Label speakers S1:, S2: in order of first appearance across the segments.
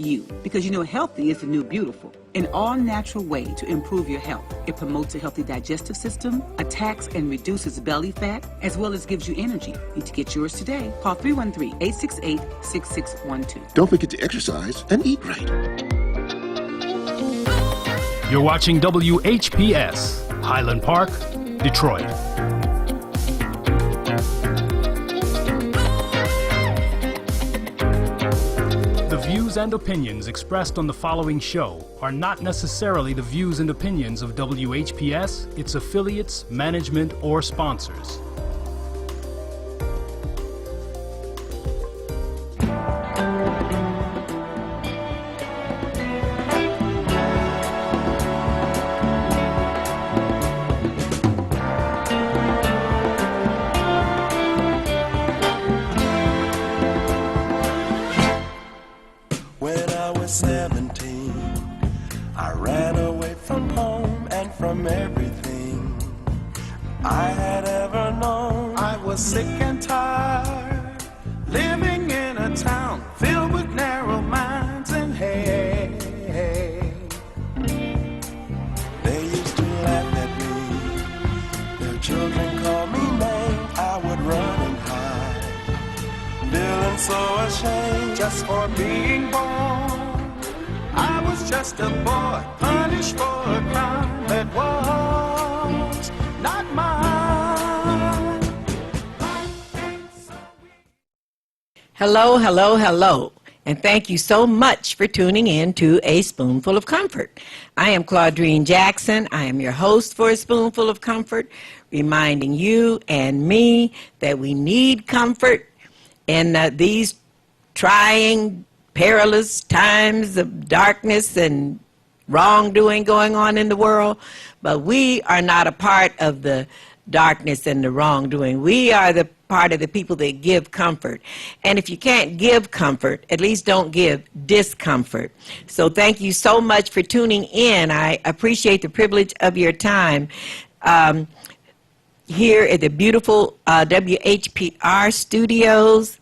S1: you, because you know healthy is the new beautiful. An all-natural way to improve your health. It promotes a healthy digestive system, attacks and reduces belly fat, as well as gives you energy. Need to get yours today. Call 313-868-6612.
S2: Don't forget to exercise and eat right.
S3: You're watching WHPS, Highland Park, Detroit. The views and opinions expressed on the following show are not necessarily the views and opinions of WHPS, its affiliates, management, or sponsors.
S4: Hello, hello, hello, and thank you so much for tuning in to A Spoonful of Comfort. I am Claudrine Jackson. I am your host for A Spoonful of Comfort, reminding you and me that we need comfort in these trying, perilous times of darkness and wrongdoing going on in the world. But we are not a part of the darkness and the wrongdoing. We are the part of the people that give comfort. And if you can't give comfort, at least don't give discomfort. So thank you so much for tuning in. I appreciate the privilege of your time here at the beautiful WHPR studios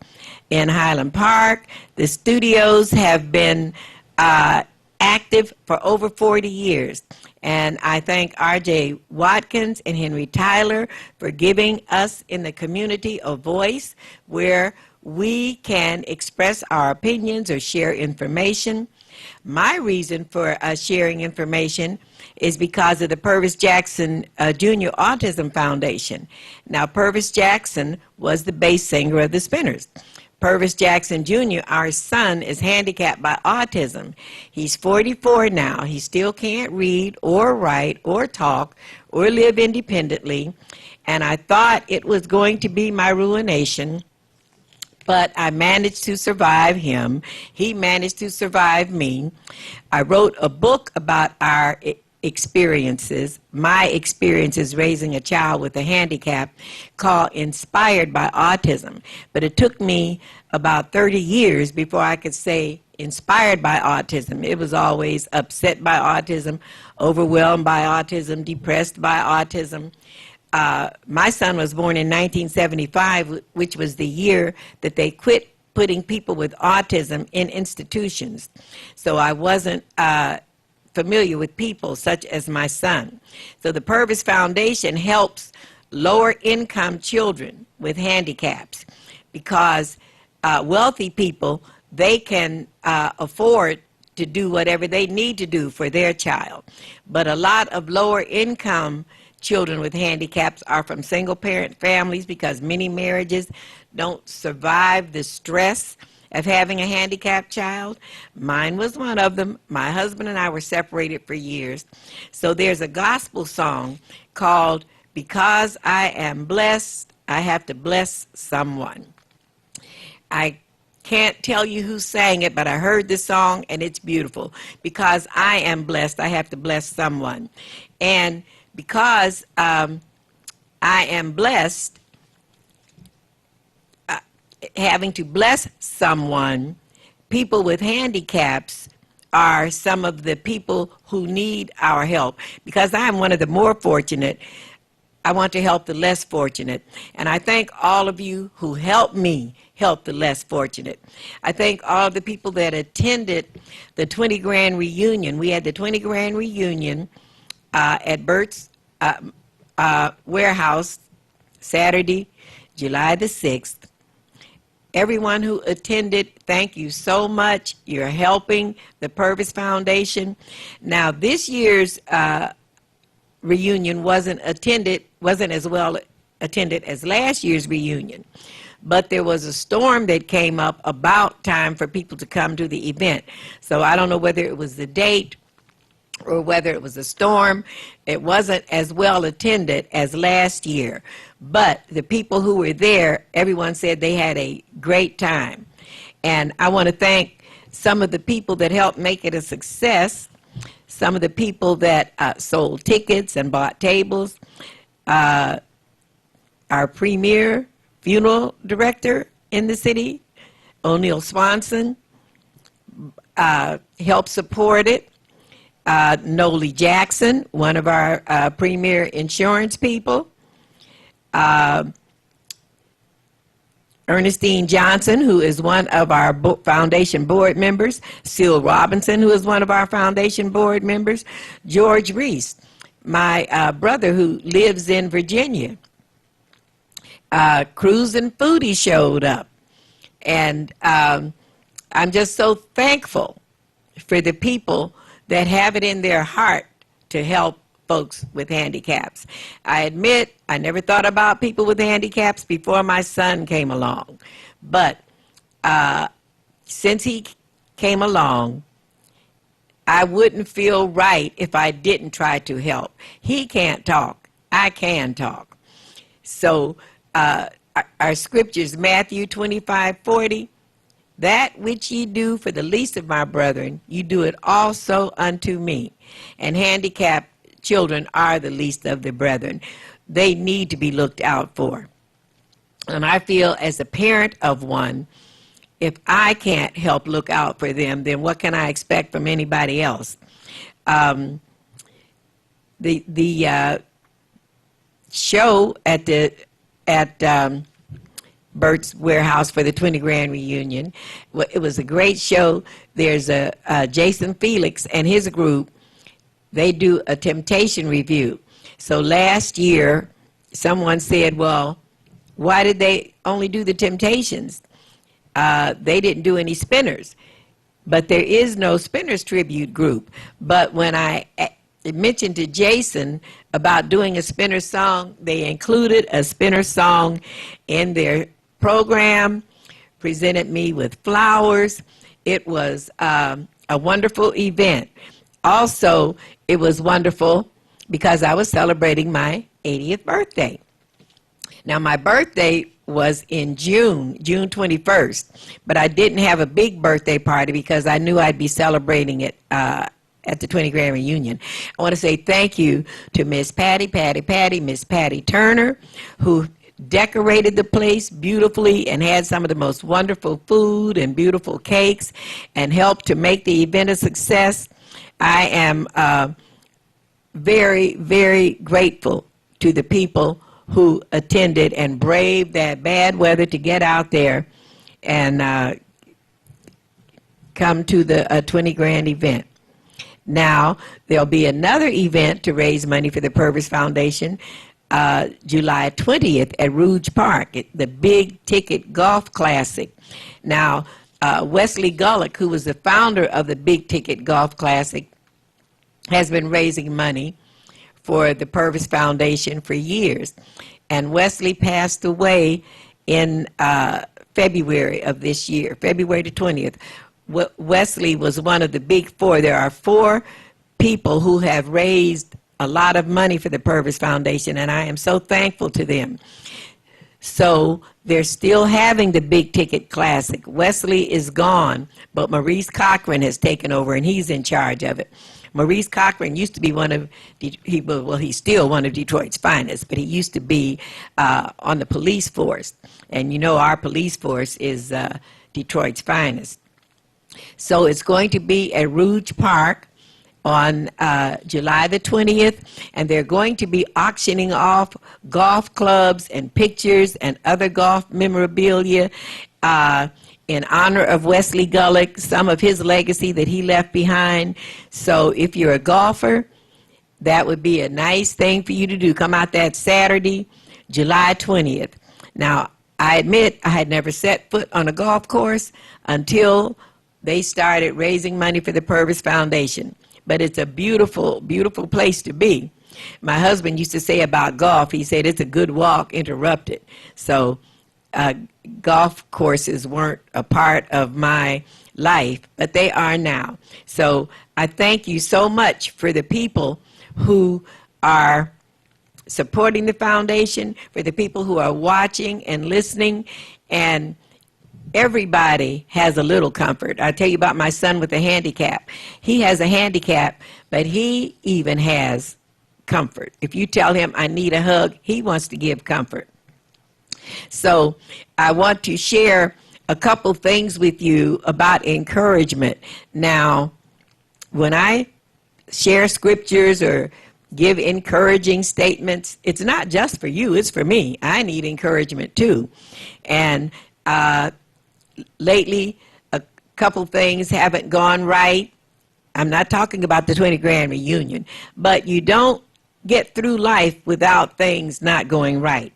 S4: in Highland Park. The studios have been active for over 40 years. And I thank R.J. Watkins and Henry Tyler for giving us in the community a voice where we can express our opinions or share information. My reason for sharing information is because of the Purvis Jackson Jr. Autism Foundation. Now, Purvis Jackson was the bass singer of the Spinners. Purvis Jackson Jr., our son, is handicapped by autism. He's 44 now. He still can't read or write or talk or live independently. And I thought it was going to be my ruination, but I managed to survive him. He managed to survive me. I wrote a book about our experiences, my experiences raising a child with a handicap, called Inspired by Autism. But it took me about 30 years before I could say inspired by autism. It was always upset by autism, overwhelmed by autism, depressed by autism. My son was born in 1975, which was the year that they quit putting people with autism in institutions. So I wasn't familiar with people such as my son. So the Purvis Foundation helps lower income children with handicaps because wealthy people, they can afford to do whatever they need to do for their child. But a lot of lower income children with handicaps are from single parent families because many marriages don't survive the stress of having a handicapped child. Mine was one of them. My husband and I were separated for years. So there's a gospel song called Because I Am Blessed, I Have to Bless Someone. I can't tell you who sang it, but I heard the song and it's beautiful. Because I am blessed, I have to bless someone. And because I am blessed, having to bless someone, people with handicaps are some of the people who need our help. Because I'm one of the more fortunate, I want to help the less fortunate. And I thank all of you who helped me help the less fortunate. I thank all the people that attended the 20 grand reunion. We had the 20 grand reunion at Bert's warehouse Saturday, July the 6th. Everyone who attended, thank you so much. You're helping the Purvis Foundation. Now, this year's reunion wasn't as well attended as last year's reunion, but there was a storm that came up about time for people to come to the event. So I don't know whether it was the date or whether it was a storm. It wasn't as well attended as last year, but the people who were there, everyone said they had a great time. And I want to thank some of the people that helped make it a success, some of the people that sold tickets and bought tables. Our premier funeral director in the city, O'Neill Swanson, helped support it. Noli Jackson, one of our premier insurance people. Ernestine Johnson, who is one of our foundation board members. Seal Robinson, who is one of our foundation board members. George Reese, my brother who lives in Virginia. Cruise and Foodie showed up. And I'm just so thankful for the people that have it in their heart to help folks with handicaps. I admit I never thought about people with handicaps before my son came along. But since he came along, I wouldn't feel right if I didn't try to help. He can't talk. I can talk. So our scriptures, Matthew 25:40, that which ye do for the least of my brethren, you do it also unto me. And handicapped children are the least of the brethren. They need to be looked out for. And I feel as a parent of one, if I can't help look out for them, then what can I expect from anybody else? The show at Bert's warehouse for the 20 grand reunion, it was a great show. There's Jason Felix and his group. They do a temptation review. So last year, someone said, well, why did they only do the Temptations? They didn't do any spinners. But there is no spinners tribute group. But when I mentioned to Jason about doing a spinner song, they included a spinner song in their program, presented me with flowers. It was a wonderful event. Also, it was wonderful because I was celebrating my 80th birthday. Now, my birthday was in June 21st, but I didn't have a big birthday party because I knew I'd be celebrating it at the 20 grand reunion. I want to say thank you to Miss Miss Patty Turner, who decorated the place beautifully and had some of the most wonderful food and beautiful cakes and helped to make the event a success. I am very, very grateful to the people who attended and braved that bad weather to get out there and come to the 20 grand event. Now, there'll be another event to raise money for the Purvis Foundation, July 20th at Rouge Park, the Big Ticket Golf Classic. Now, Wesley Gullick, who was the founder of the Big Ticket Golf Classic, has been raising money for the Purvis Foundation for years. And Wesley passed away in February of this year, February the 20th. Wesley was one of the big four. There are four people who have raised a lot of money for the Purvis Foundation, and I am so thankful to them. So they're still having the Big Ticket Classic. Wesley is gone, but Maurice Cochran has taken over, and he's in charge of it. Maurice Cochran used to be he's still one of Detroit's finest, but he used to be on the police force. And you know our police force is Detroit's finest. So it's going to be at Rouge Park on July the 20th, and they're going to be auctioning off golf clubs and pictures and other golf memorabilia in honor of Wesley Gulick, some of his legacy that he left behind. So if you're a golfer, that would be a nice thing for you to do. Come out that Saturday, July 20th. Now, I admit I had never set foot on a golf course until they started raising money for the Purvis Foundation. But it's a beautiful, beautiful place to be. My husband used to say about golf, he said it's a good walk interrupted. So golf courses weren't a part of my life, but they are now. So I thank you so much for the people who are supporting the foundation, for the people who are watching and listening, and everybody has a little comfort. I tell you about my son with a handicap. He has a handicap, but he even has comfort. If you tell him, I need a hug, he wants to give comfort. So I want to share a couple things with you about encouragement. Now, when I share scriptures or give encouraging statements, it's not just for you, it's for me. I need encouragement too. And lately, a couple things haven't gone right. I'm not talking about the 20 grand reunion, but you don't get through life without things not going right.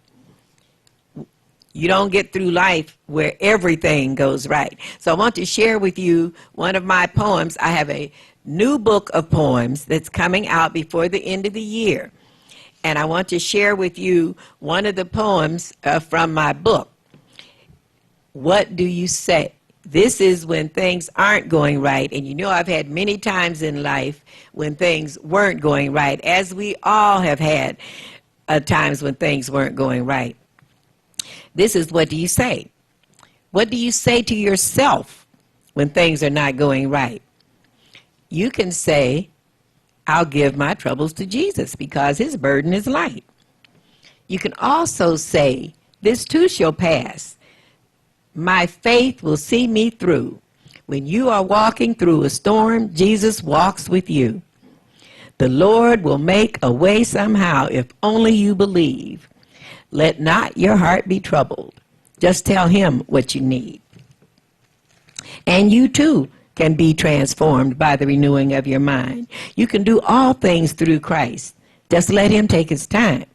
S4: You don't get through life where everything goes right. So I want to share with you one of my poems. I have a new book of poems that's coming out before the end of the year. And I want to share with you one of the poems from my book. What do you say? This is when things aren't going right. And you know I've had many times in life when things weren't going right, as we all have had times when things weren't going right. This is what do you say? What do you say to yourself when things are not going right? You can say, I'll give my troubles to Jesus because his burden is light. You can also say, this too shall pass. My faith will see me through. When you are walking through a storm, Jesus walks with you. The Lord will make a way somehow if only you believe. Let not your heart be troubled. Just tell him what you need. And you too can be transformed by the renewing of your mind. You can do all things through Christ. Just let him take his time.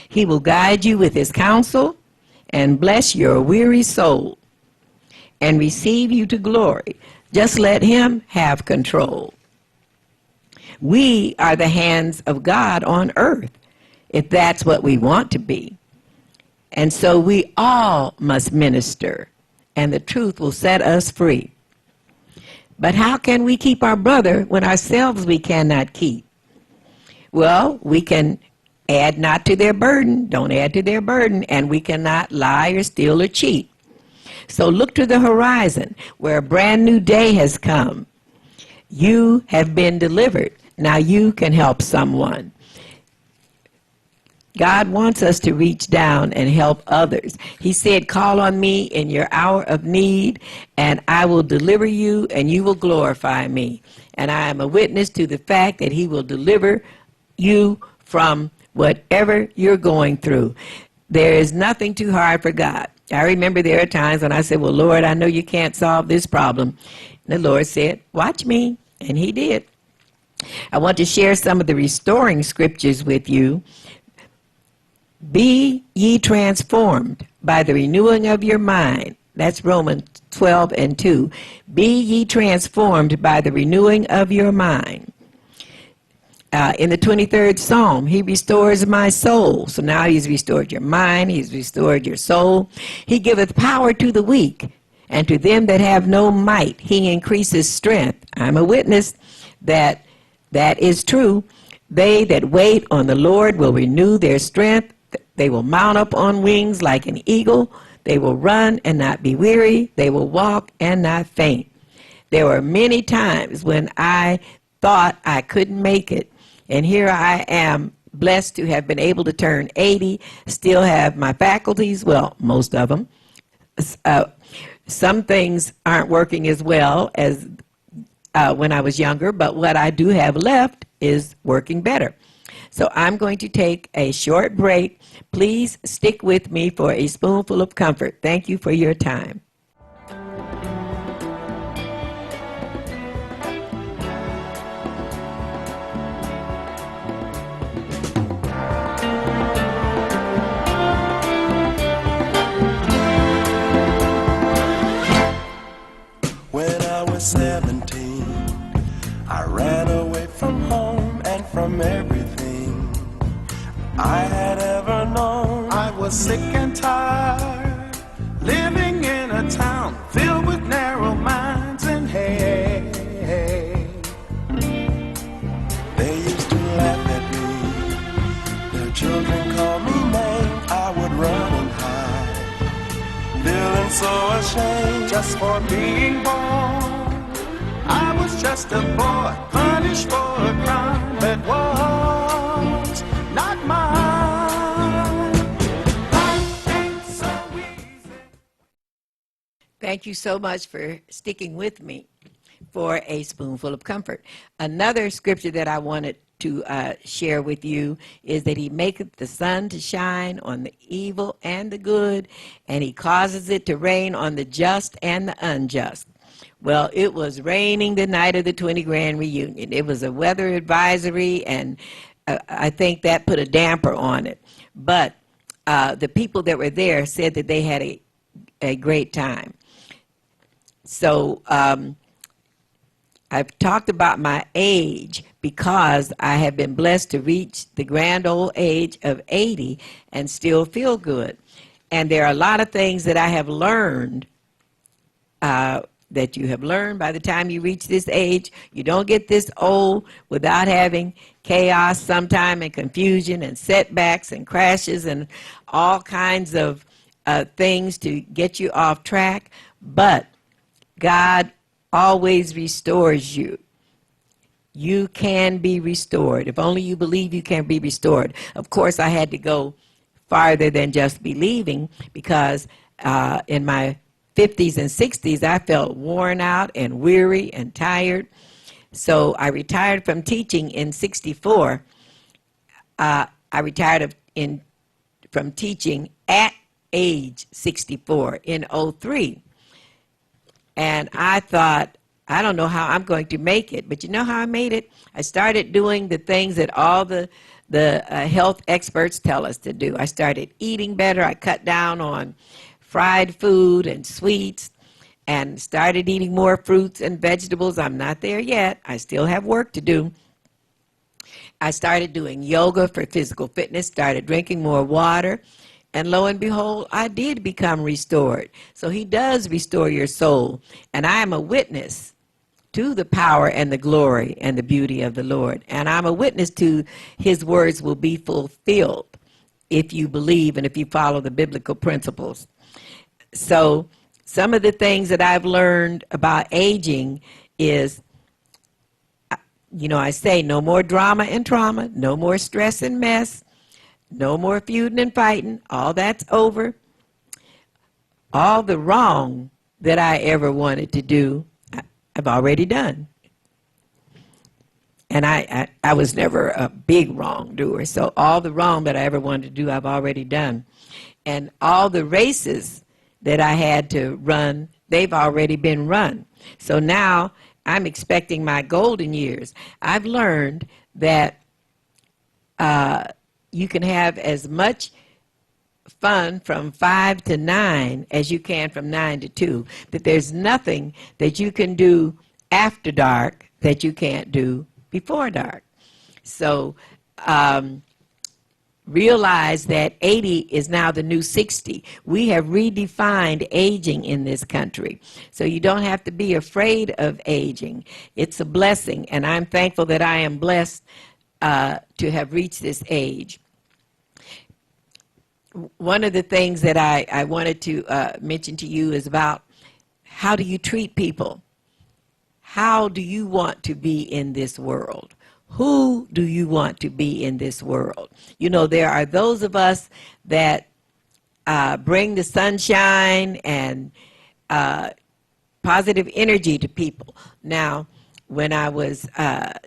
S4: He will guide you with his counsel and bless your weary soul and receive you to glory. Just let him have control. We are the hands of God on earth, if that's what we want to be. And so we all must minister, and the truth will set us free. But how can we keep our brother when ourselves we cannot keep? Well, we can add not to their burden, don't add to their burden, and we cannot lie or steal or cheat. So look to the horizon where a brand new day has come. You have been delivered. Now you can help someone. God wants us to reach down and help others. He said, call on me in your hour of need, and I will deliver you, and you will glorify me. And I am a witness to the fact that he will deliver you from whatever you're going through. There is nothing too hard for God. I remember there are times when I said, well, Lord, I know you can't solve this problem. And the Lord said, watch me. And he did. I want to share some of the restoring scriptures with you. Be ye transformed by the renewing of your mind. That's Romans 12:2. Be ye transformed by the renewing of your mind. In the 23rd Psalm, he restores my soul. So now he's restored your mind, he's restored your soul. He giveth power to the weak, and to them that have no might, he increases strength. I'm a witness that that is true. They that wait on the Lord will renew their strength. They will mount up on wings like an eagle. They will run and not be weary. They will walk and not faint. There were many times when I thought I couldn't make it. And here I am, blessed to have been able to turn 80, still have my faculties, well, most of them. Some things aren't working as well as when I was younger, but what I do have left is working better. So I'm going to take a short break. Please stick with me for a spoonful of comfort. Thank you for your time.
S5: When I was 17, I ran away from home and from everything I had ever known. I was sick and tired, living in a town filled with narrow minds and hate. They used to laugh at me, their children called me names. I would run and hide, feeling so ashamed just for being born. I was just a boy, punished for a crime that was not mine. Life ain't so easy.
S4: Thank you so much for sticking with me for a spoonful of comfort. Another scripture that I wanted to share with you is that he maketh the sun to shine on the evil and the good, and he causes it to rain on the just and the unjust. Well, it was raining the night of the 20 grand reunion. It was a weather advisory, and I think that put a damper on it. But the people that were there said that they had a great time. So I've talked about my age because I have been blessed to reach the grand old age of 80 and still feel good. And there are a lot of things that I have learned that you have learned by the time you reach this age. You don't get this old without having chaos sometime and confusion and setbacks and crashes and all kinds of things to get you off track. But God always restores you. You can be restored. If only you believe you can be restored. Of course, I had to go farther than just believing because in my 50s and 60s, I felt worn out and weary and tired. So I retired from teaching in 64. I retired from teaching at age 64 in 03. And I thought, I don't know how I'm going to make it. But you know how I made it? I started doing the things that all the health experts tell us to do. I started eating better. I cut down on fried food and sweets and started eating more fruits and vegetables. I'm not there yet. I still have work to do. I started doing yoga for physical fitness, started drinking more water, and lo and behold, I did become restored. So he does restore your soul, and I am a witness to the power and the glory and the beauty of the Lord. And I'm a witness to his words will be fulfilled if you believe and if you follow the biblical principles. So some of the things that I've learned about aging is, you know, I say no more drama and trauma, no more stress and mess, no more feuding and fighting. All that's over. All the wrong that I ever wanted to do, I've already done. And I was never a big wrongdoer. So all the wrong that I ever wanted to do, I've already done. And all the races that I had to run, they've already been run. So now I'm expecting my golden years. I've learned that you can have as much fun from 5 to 9 as you can from 9 to 2. That there's nothing that you can do after dark that you can't do before dark. So realize that 80 is now the new 60. We have redefined aging in this country. So you don't have to be afraid of aging. It's a blessing, and I'm thankful that I am blessed to have reached this age. One of the things that I wanted to mention to you is about how do you treat people? How do you want to be in this world? Who do you want to be in this world? You know, there are those of us that bring the sunshine and positive energy to people. Now, when I was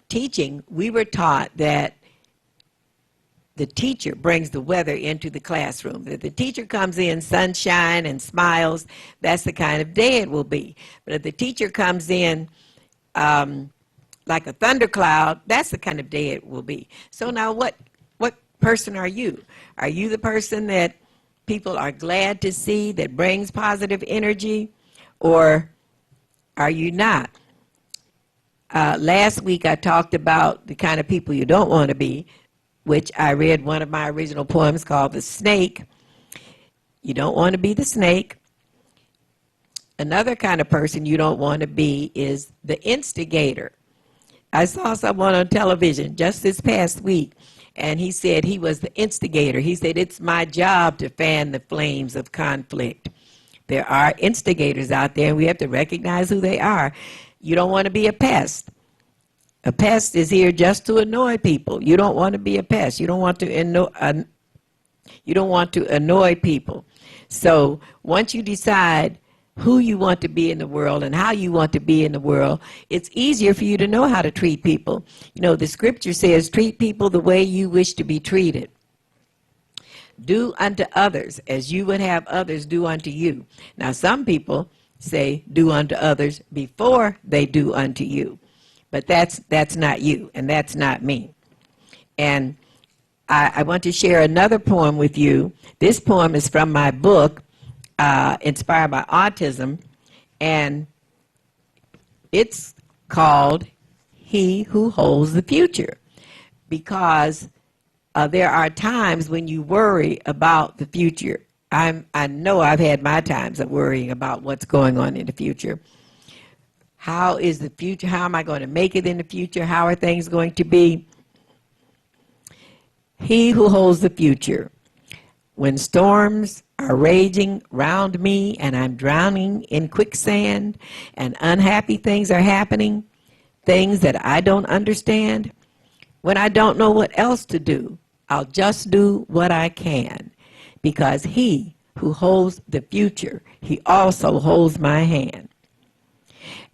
S4: teaching, we were taught that the teacher brings the weather into the classroom. If the teacher comes in sunshine and smiles, that's the kind of day it will be. But if the teacher comes in like a thundercloud, that's the kind of day it will be. So now what person are you? Are you the person that people are glad to see, that brings positive energy, or are you not? Last week I talked about the kind of people you don't want to be, which I read one of my original poems called The Snake. You don't want to be the snake. Another kind of person you don't want to be is the instigator. I saw someone on television just this past week, and he said he was the instigator. He said, it's my job to fan the flames of conflict. There are instigators out there, and we have to recognize who they are. You don't want to be a pest. A pest is here just to annoy people. You don't want to be a pest. You don't want to annoy people. So once you decide who you want to be in the world and how you want to be in the world, it's easier for you to know how to treat people. You know, the scripture says, treat people the way you wish to be treated. Do unto others as you would have others do unto you. Now, some people say, do unto others before they do unto you. But that's not you, and that's not me. And I want to share another poem with you. This poem is from my book, Inspired by Autism, and it's called He Who Holds the Future, because there are times when you worry about the future. I know I've had my times of worrying about what's going on in the future. How is the future? How am I going to make it in the future? How are things going to be? He who holds the future. When storms are raging round me and I'm drowning in quicksand and unhappy things are happening, things that I don't understand, when I don't know what else to do, I'll just do what I can, because he who holds the future, he also holds my hand.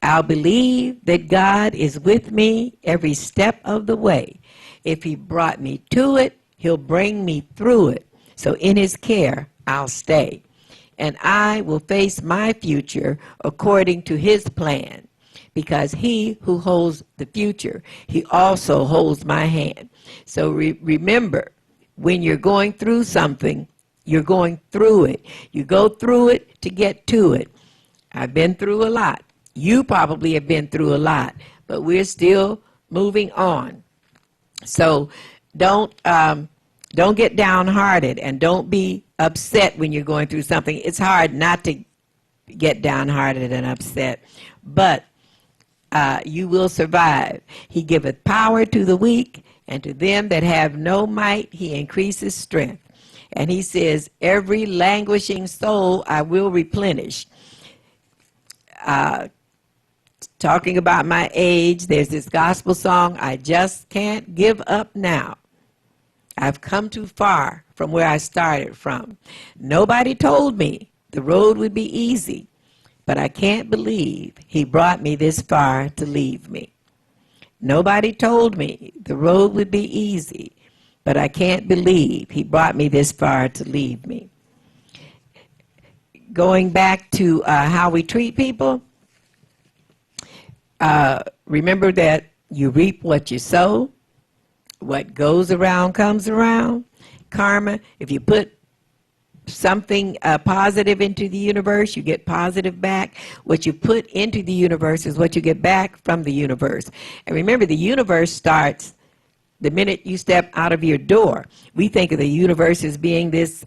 S4: I'll believe that God is with me every step of the way. If he brought me to it, he'll bring me through it. So in his care, I'll stay. And I will face my future according to his plan, because he who holds the future, he also holds my hand. So remember, when you're going through something, you're going through it. You go through it to get to it. I've been through a lot. You probably have been through a lot, but we're still moving on. So don't get downhearted, and don't be upset when you're going through something. It's hard not to get downhearted and upset, but you will survive. He giveth power to the weak, and to them that have no might he increases strength. And he says, every languishing soul I will replenish. Talking about my age, there's this gospel song, I just can't give up now. I've come too far from where I started from. Nobody told me the road would be easy, but I can't believe he brought me this far to leave me. Nobody told me the road would be easy, but I can't believe he brought me this far to leave me. Going back to how we treat people, remember that you reap what you sow. What goes around comes around. Karma, if you put something positive into the universe, you get positive back. What you put into the universe is what you get back from the universe. And remember, the universe starts the minute you step out of your door. We think of the universe as being this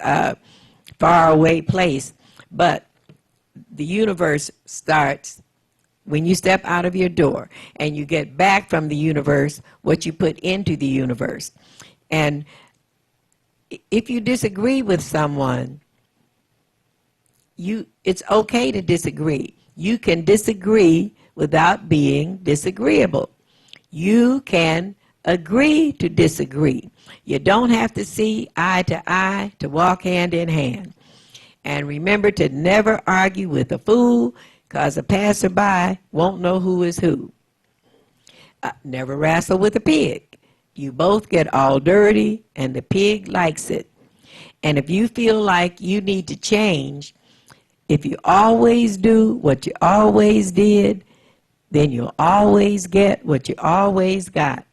S4: faraway place, but the universe starts when you step out of your door, and you get back from the universe what you put into the universe. And if you disagree with someone, it's okay to disagree. You can disagree without being disagreeable. You can agree to disagree. You don't have to see eye to eye to walk hand in hand. And remember to never argue with a fool, because a passerby won't know who is who. Never wrestle with a pig. You both get all dirty, and the pig likes it. And if you feel like you need to change, if you always do what you always did, then you'll always get what you always got.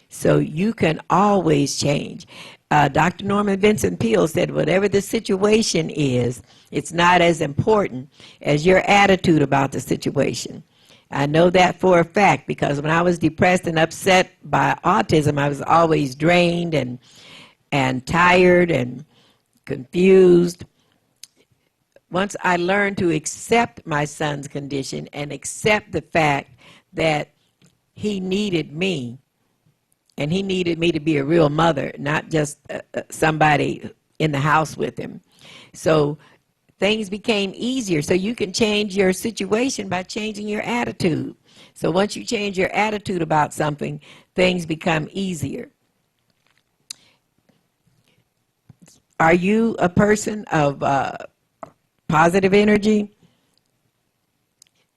S4: So you can always change. Dr. Norman Vincent Peale said, whatever the situation is, it's not as important as your attitude about the situation. I know that for a fact because when I was depressed and upset by autism, I was always drained and tired and confused. Once I learned to accept my son's condition and accept the fact that he needed me, and he needed me to be a real mother, not just somebody in the house with him. So things became easier. So you can change your situation by changing your attitude. So once you change your attitude about something, things become easier. Are you a person of positive energy?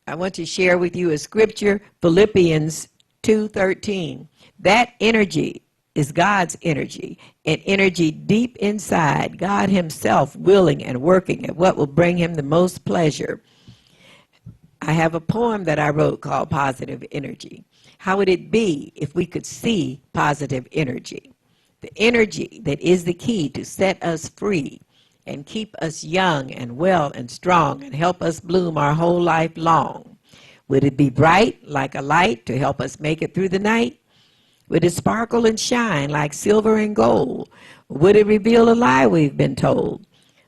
S4: I want to share with you a scripture, Philippians 2:13. That energy is God's energy, an energy deep inside, God himself willing and working at what will bring him the most pleasure. I have a poem that I wrote called Positive Energy. How would it be if we could see positive energy? The energy that is the key to set us free and keep us young and well and strong and help us bloom our whole life long. Would it be bright like a light to help us make it through the night? Would it sparkle and shine like silver and gold? Would it reveal a lie we've been told?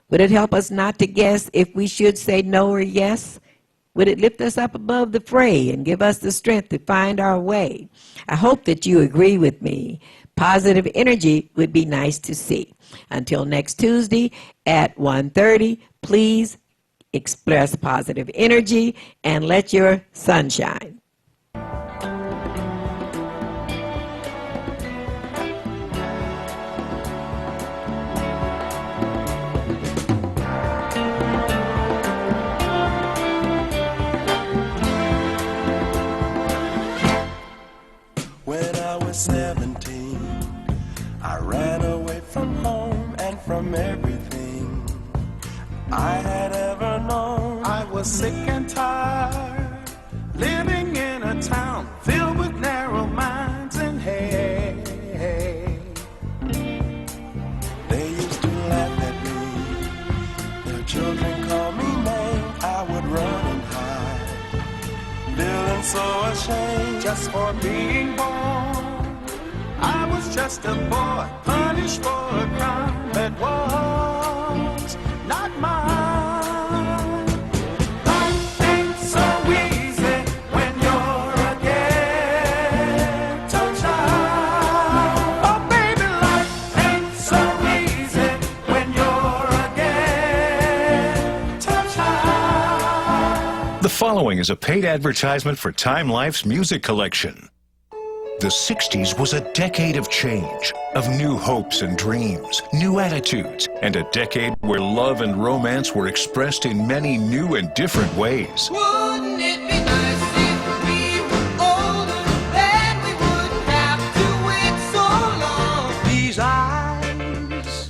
S4: Would it help us not to guess if we should say no or yes? Would it lift us up above the fray and give us the strength to find our way? I hope that you agree with me. Positive energy would be nice to see. Until next Tuesday at 1:30, please express positive energy and let your sun shine.
S5: When I was 17, I ran away from home and from everything I had ever known.
S6: I was sick and tired, living in a town filled with narrow minds and hate.
S5: They used to laugh at me, their children called me names. I would run and hide, feeling so ashamed
S6: Just for being born, I was just a boy, punished for a crime that was not mine. Life ain't so easy when you're a ghetto child. Oh baby, life ain't so easy when you're a ghetto child.
S7: The following is a paid advertisement for Time Life's music collection. The 60s was a decade of change, of new hopes and dreams, new attitudes, and a decade where love and romance were expressed in many new and different ways.
S8: Wouldn't it be nice if we were older, then we wouldn't have to wait so long?
S6: These eyes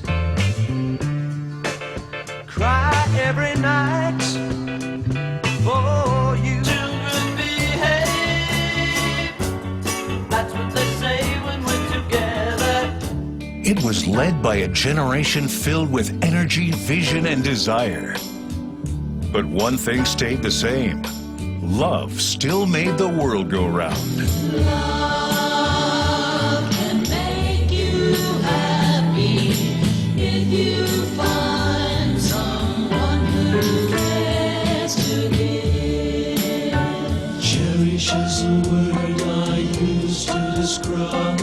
S6: cry every night for you.
S8: Children behave, that's what they say when we're together.
S7: It was led by a generation filled with energy, vision, and desire. But one thing stayed the same. Love still made the world go round.
S8: Love can make you happy if you find someone who cares to give.
S9: Cherish is a word I use to describe.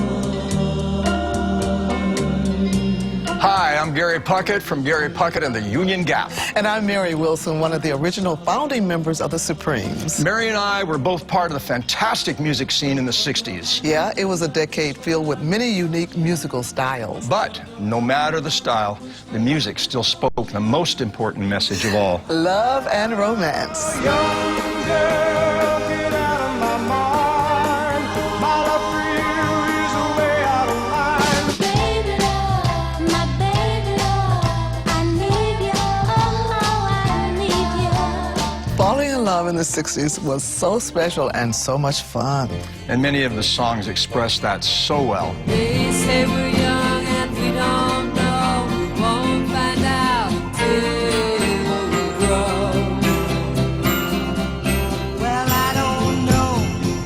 S10: Hi, I'm Gary Puckett from Gary Puckett and the Union Gap.
S11: And I'm Mary Wilson, one of the original founding members of the Supremes.
S10: Mary and I were both part of the fantastic music scene in the 60s.
S11: Yeah, it was a decade filled with many unique musical styles.
S10: But no matter the style, the music still spoke the most important message of all.
S11: Love and romance.
S6: Young girl, get out of my mind. My love
S11: love in the 60s was so special and so much fun.
S10: And many of the songs express that so well.
S8: They say we're young and we don't know. We won't find out till we grow. Well, I don't know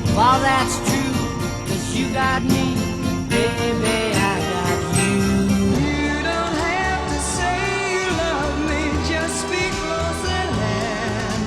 S8: if all that's true, 'cause you got me, baby, I got you. You don't have to say you love me, just speak close at hand.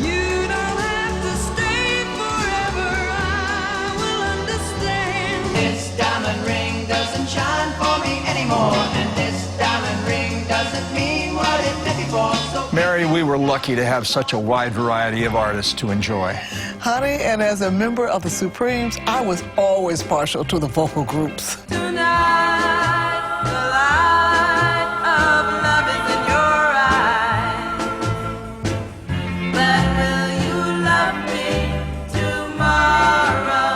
S8: You don't have to stay forever, I will understand. This diamond ring doesn't shine for me anymore, and this diamond ring doesn't mean what it did before. So
S10: Mary, we were lucky to have such a wide variety of artists to enjoy.
S11: Honey, and as a member of the Supremes, I was always partial to the vocal groups.
S8: tonight, the light of love is in your eyes. But will you love me tomorrow?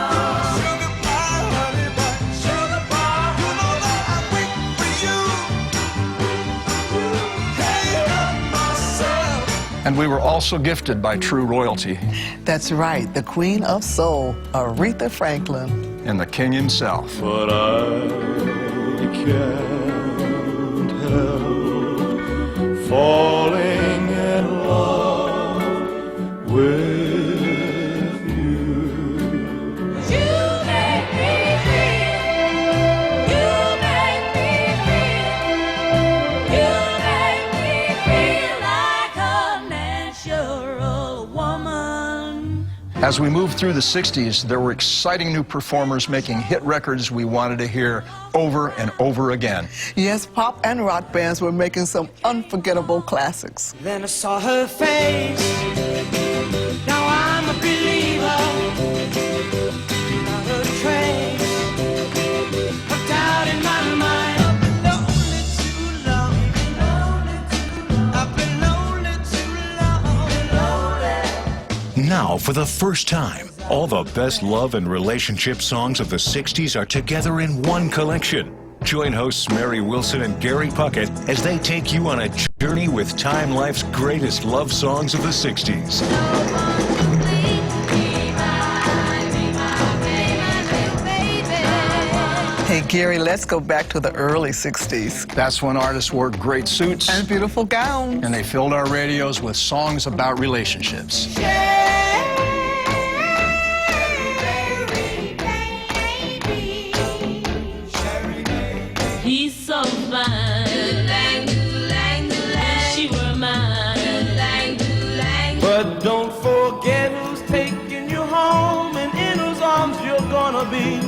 S8: Sugar pie, honey pie, sugar pie. You know that I wait for you. Hey, myself.
S10: And we were also gifted by true royalty
S11: That's right, the Queen of Soul, Aretha Franklin.
S10: and the king himself.
S9: But I can't help falling in love with you.
S8: You make me feel. You make me feel. You make me feel like a natural woman.
S10: As we moved through the 60s, there were exciting new performers making hit records we wanted to hear over and over again.
S11: Yes, pop and rock bands were making some unforgettable classics.
S8: Then I saw her face. Now I'm a believer. Not a trace of doubt in my mind. I've been lonely too long. I've been lonely too long.
S7: Now, for the first time, all the best love and relationship songs of the 60s are together in one collection. Join hosts Mary Wilson and Gary Puckett as they take you on a journey with Time Life's greatest love songs of the 60s.
S11: Hey, Gary, let's go back to the early 60s.
S10: That's when artists wore great suits
S11: And beautiful gowns.
S10: and they filled our radios with songs about relationships.
S8: He's so fine. She were mine.
S6: But don't forget who's taking you home and in whose arms you're gonna be.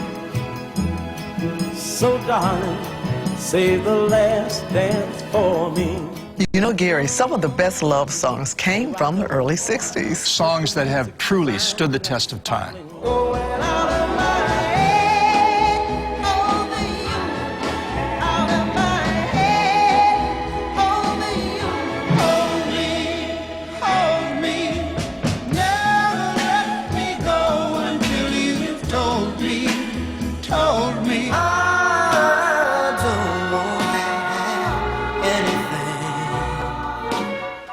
S6: So darling, save the last dance for me.
S11: You know, Gary, some of the best love songs came from the early 60s.
S10: Songs that have truly stood the test of time.
S6: Going out of my head, over you. Out of my head, over you. Hold me. Never let me go until you've told me. I don't want to have anything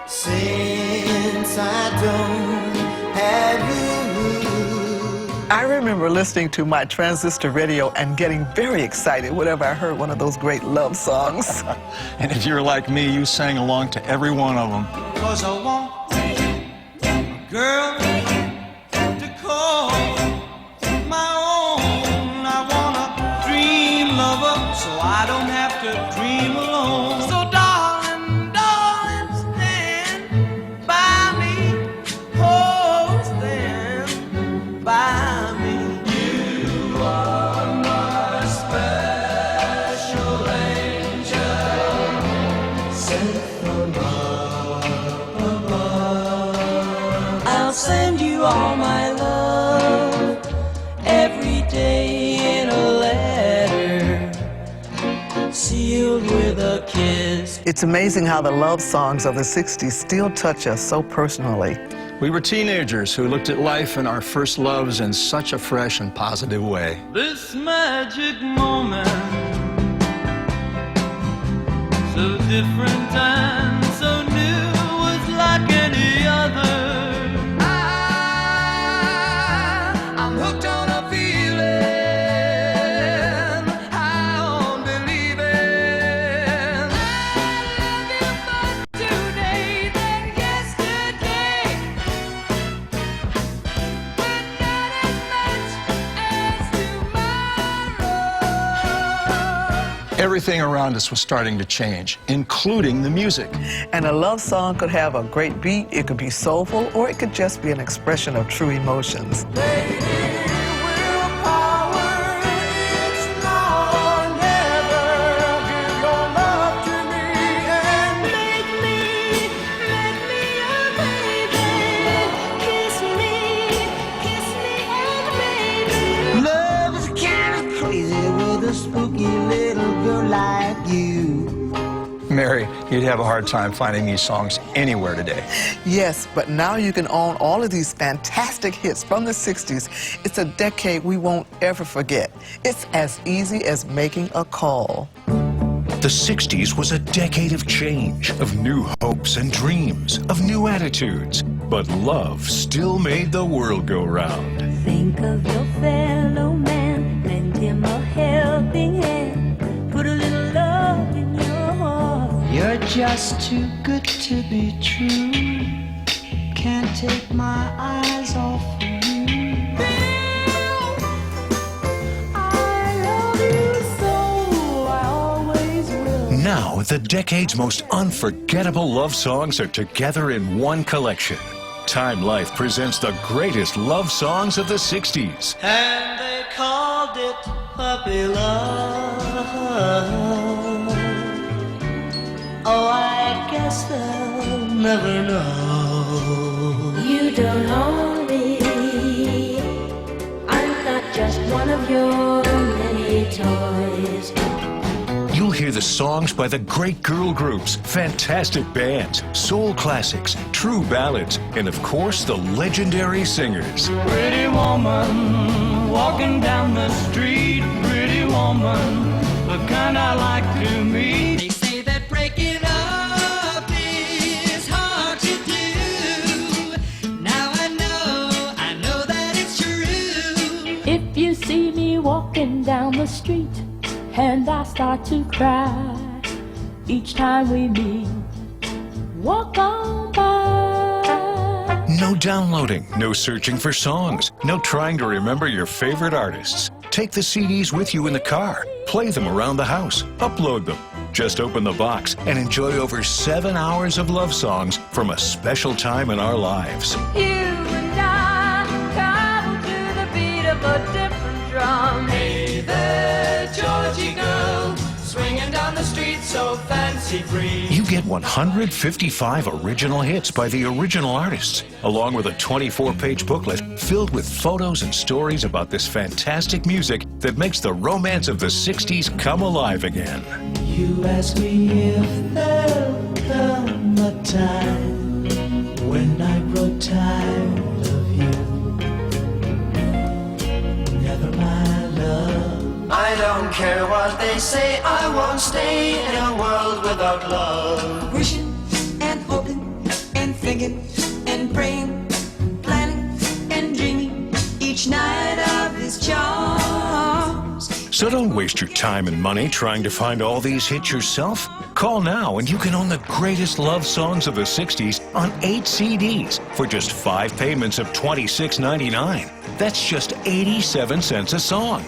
S6: since I don't have you.
S11: I remember listening to my transistor radio and getting very excited whenever I heard one of those great love songs.
S10: And if you're like me, you sang along to every one of them.
S6: 'Cause I want a girl to call my own. I want a dream lover so I don't have to dream alone. So darling, darling, stand by me. Oh, stand by me. You are my special angel, sent from above. I'll send you all my love every day in a letter, sealed with a kiss.
S11: It's amazing how the love songs of the 60s still touch us so personally.
S10: We were teenagers who looked at life and our first loves in such a fresh and positive way.
S6: This magic moment, so different and so new, was like any other. I
S10: Everything around us was starting to change, including the music.
S11: And a love song could have a great beat, it could be soulful, or it could just be an expression of true emotions.
S10: Mary, you'd have a hard time finding these songs anywhere today.
S11: Yes, but now you can own all of these fantastic hits from the 60s. It's a decade we won't ever forget. It's as easy as making a call.
S7: The 60s was a decade of change, of new hopes and dreams, of new attitudes. But love still made the world go round.
S8: Think of your fellow man, lend him a helping hand, put a little love in your heart. You're just too good to be true, can't take my eyes off of you. I love you so, I always will.
S7: Now, the decade's most unforgettable love songs are together in one collection. Time Life presents the greatest love songs of the 60s.
S8: And they called it puppy love. Oh, I guess they'll never know. You don't own me. I'm not just one of your many toys.
S7: You'll hear the songs by the great girl groups, fantastic bands, soul classics, true ballads, and of course the legendary singers.
S8: Pretty woman, walking down the street. Pretty woman, the kind I like to meet. They say that breaking up is hard to do. Now I know that it's true. If you see me walking down the street and I start to cry each time we meet, walk on by.
S7: No downloading, no searching for songs, no trying to remember your favorite artists. Take the CDs with you in the car, play them around the house, upload them. Just open the box and enjoy over 7 hours of love songs from a special time in our lives.
S8: You and I travel to the beat of a different drum. Hey there, Georgie girl, swinging down the street so fancy-free.
S7: You get 155 original hits by the original artists, along with a 24-page booklet filled with photos and stories about this fantastic music that makes the romance of the 60s come alive again.
S8: You ask me if there'll come a time when I grow tired of you. Never my love. I don't care what they say, I won't stay in a world without love.
S12: Wishing and hoping and thinking and praying, planning and dreaming each night of his charms.
S7: So don't waste your time and money trying to find all these hits yourself. Call now and you can own the greatest love songs of the 60s on 8 CDs for just 5 payments of $26.99. That's just 87 cents a song.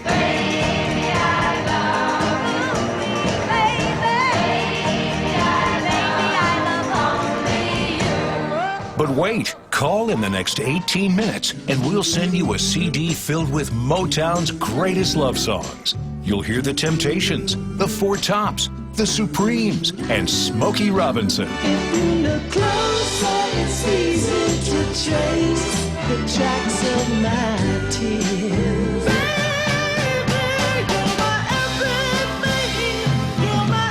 S7: But wait, call in the next 18 minutes and we'll send you a CD filled with Motown's greatest love songs. You'll hear the Temptations, the Four Tops, the Supremes, and Smokey Robinson.
S8: If you look closer, it's easy to trace the tracks of my tears. Baby, you're my everything. You're my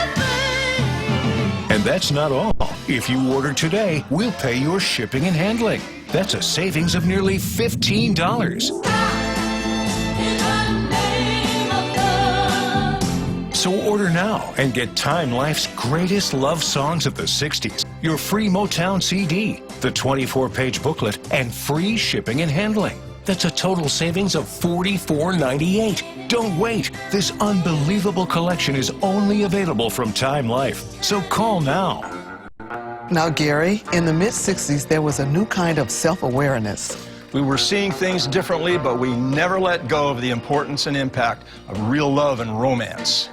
S8: everything.
S7: And that's not all. If you order today, we'll pay your shipping and handling. That's a savings of nearly $15. So order now and get Time Life's greatest love songs of the 60s, your free Motown CD, the 24-page booklet, and free shipping and handling. That's a total savings of $44.98. Don't wait. This unbelievable collection is only available from Time Life. So call now.
S11: Now, Gary, in the mid-60s, there was a new kind of self-awareness.
S10: We were seeing things differently, but we never let go of the importance and impact of real love and romance.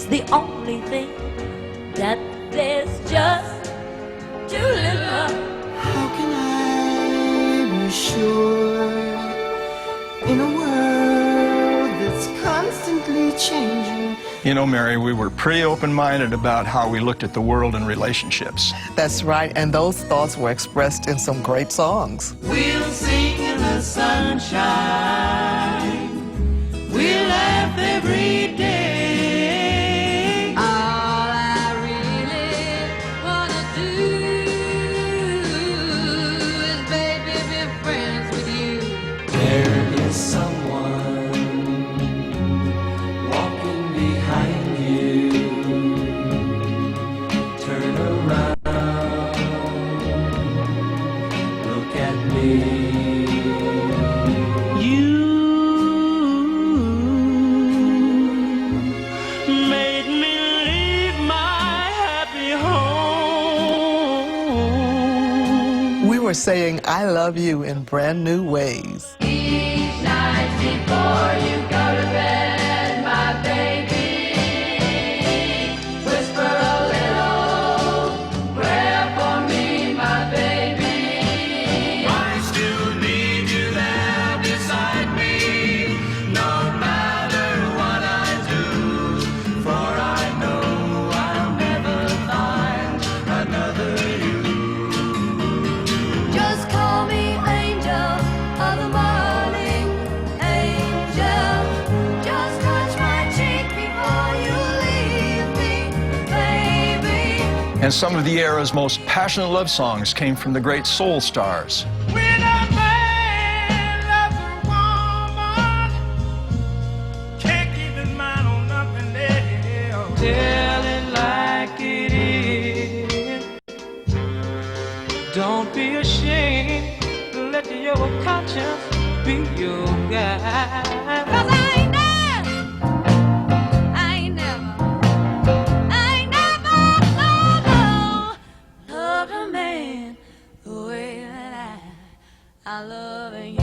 S13: the only thing that there's just too little of.
S12: How can I be sure in a world that's constantly changing?
S10: You know, Mary, we were pretty open-minded about how we looked at the world and relationships.
S11: That's right, and those thoughts were expressed in some great songs.
S12: We'll sing in the sunshine. We'll laugh every day.
S13: All I really wanna do is, baby, be friends with you.
S9: There is someone walking behind you. Turn around, look at me.
S6: You made me leave my happy home.
S11: We were saying I love you in brand new ways.
S13: Each night before you go to bed, my baby, whisper a little prayer for me, my baby.
S6: I still need you there beside me, no matter what I do, for I know I'll never find another you.
S13: Just call me angel of the morning, angel. Just touch my cheek before you leave me, baby.
S10: And some of the era's most passionate love songs came from the great soul stars.
S6: When a man loves a woman, can't keep his mind on nothing else. Tell it like it is. Don't be ashamed. Let your conscience be your guide.
S13: 'Cause I ain't never loved a man the way that I love you.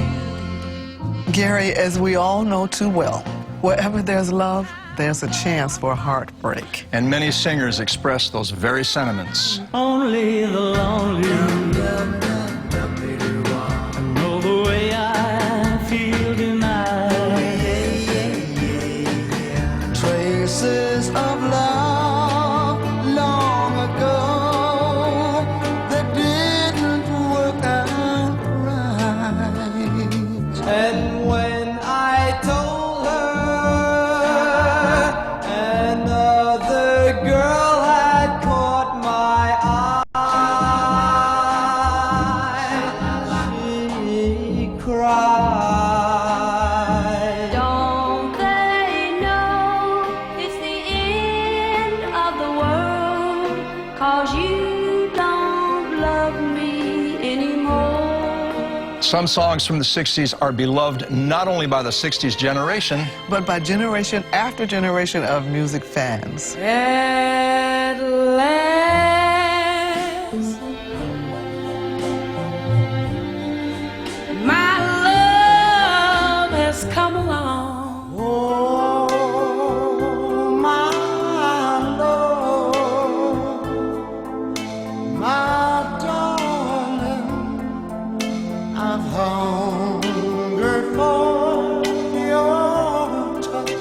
S11: Gary, as we all know too well, wherever there's love, there's a chance for heartbreak.
S10: And many singers expressed those very sentiments.
S6: Only the lonely know the way I feel tonight.
S12: Traces of love long ago that didn't work out right. And when I told her another girl had caught my eye, she cried.
S13: Don't they know it's the end of the world? 'Cause you don't love me anymore.
S10: Some songs from the 60s are beloved not only by the 60s generation,
S11: But by generation after generation of music fans.
S13: At last, my love has come along.
S12: Oh, my Lord, my darling, I've hungered for your touch.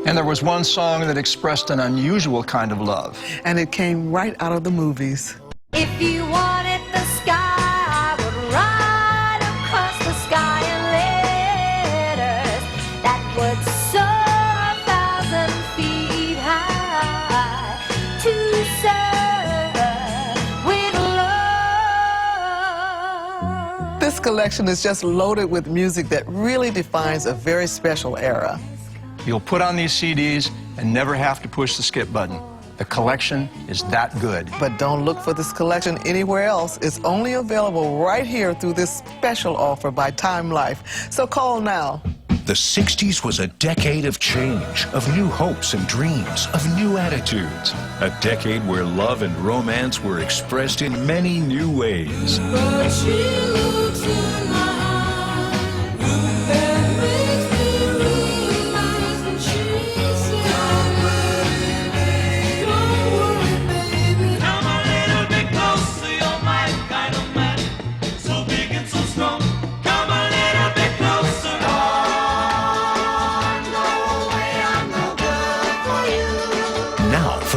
S10: and there was one song that expressed an unusual kind of love.
S11: And it came right out of the movies.
S13: If you wanted the sky, I would ride across the sky in letters that would soar 1,000 feet high to serve with love.
S11: This collection is just loaded with music that really defines a very special era.
S10: You'll put on these CDs and never have to push the skip button. The collection is that good.
S11: But don't look for this collection anywhere else. It's only available right here through this special offer by Time Life. So call now.
S7: The 60s was a decade of change, of new hopes and dreams, of new attitudes. A decade where love and romance were expressed in many new ways.
S12: But she looks in my eyes and makes me realize that she's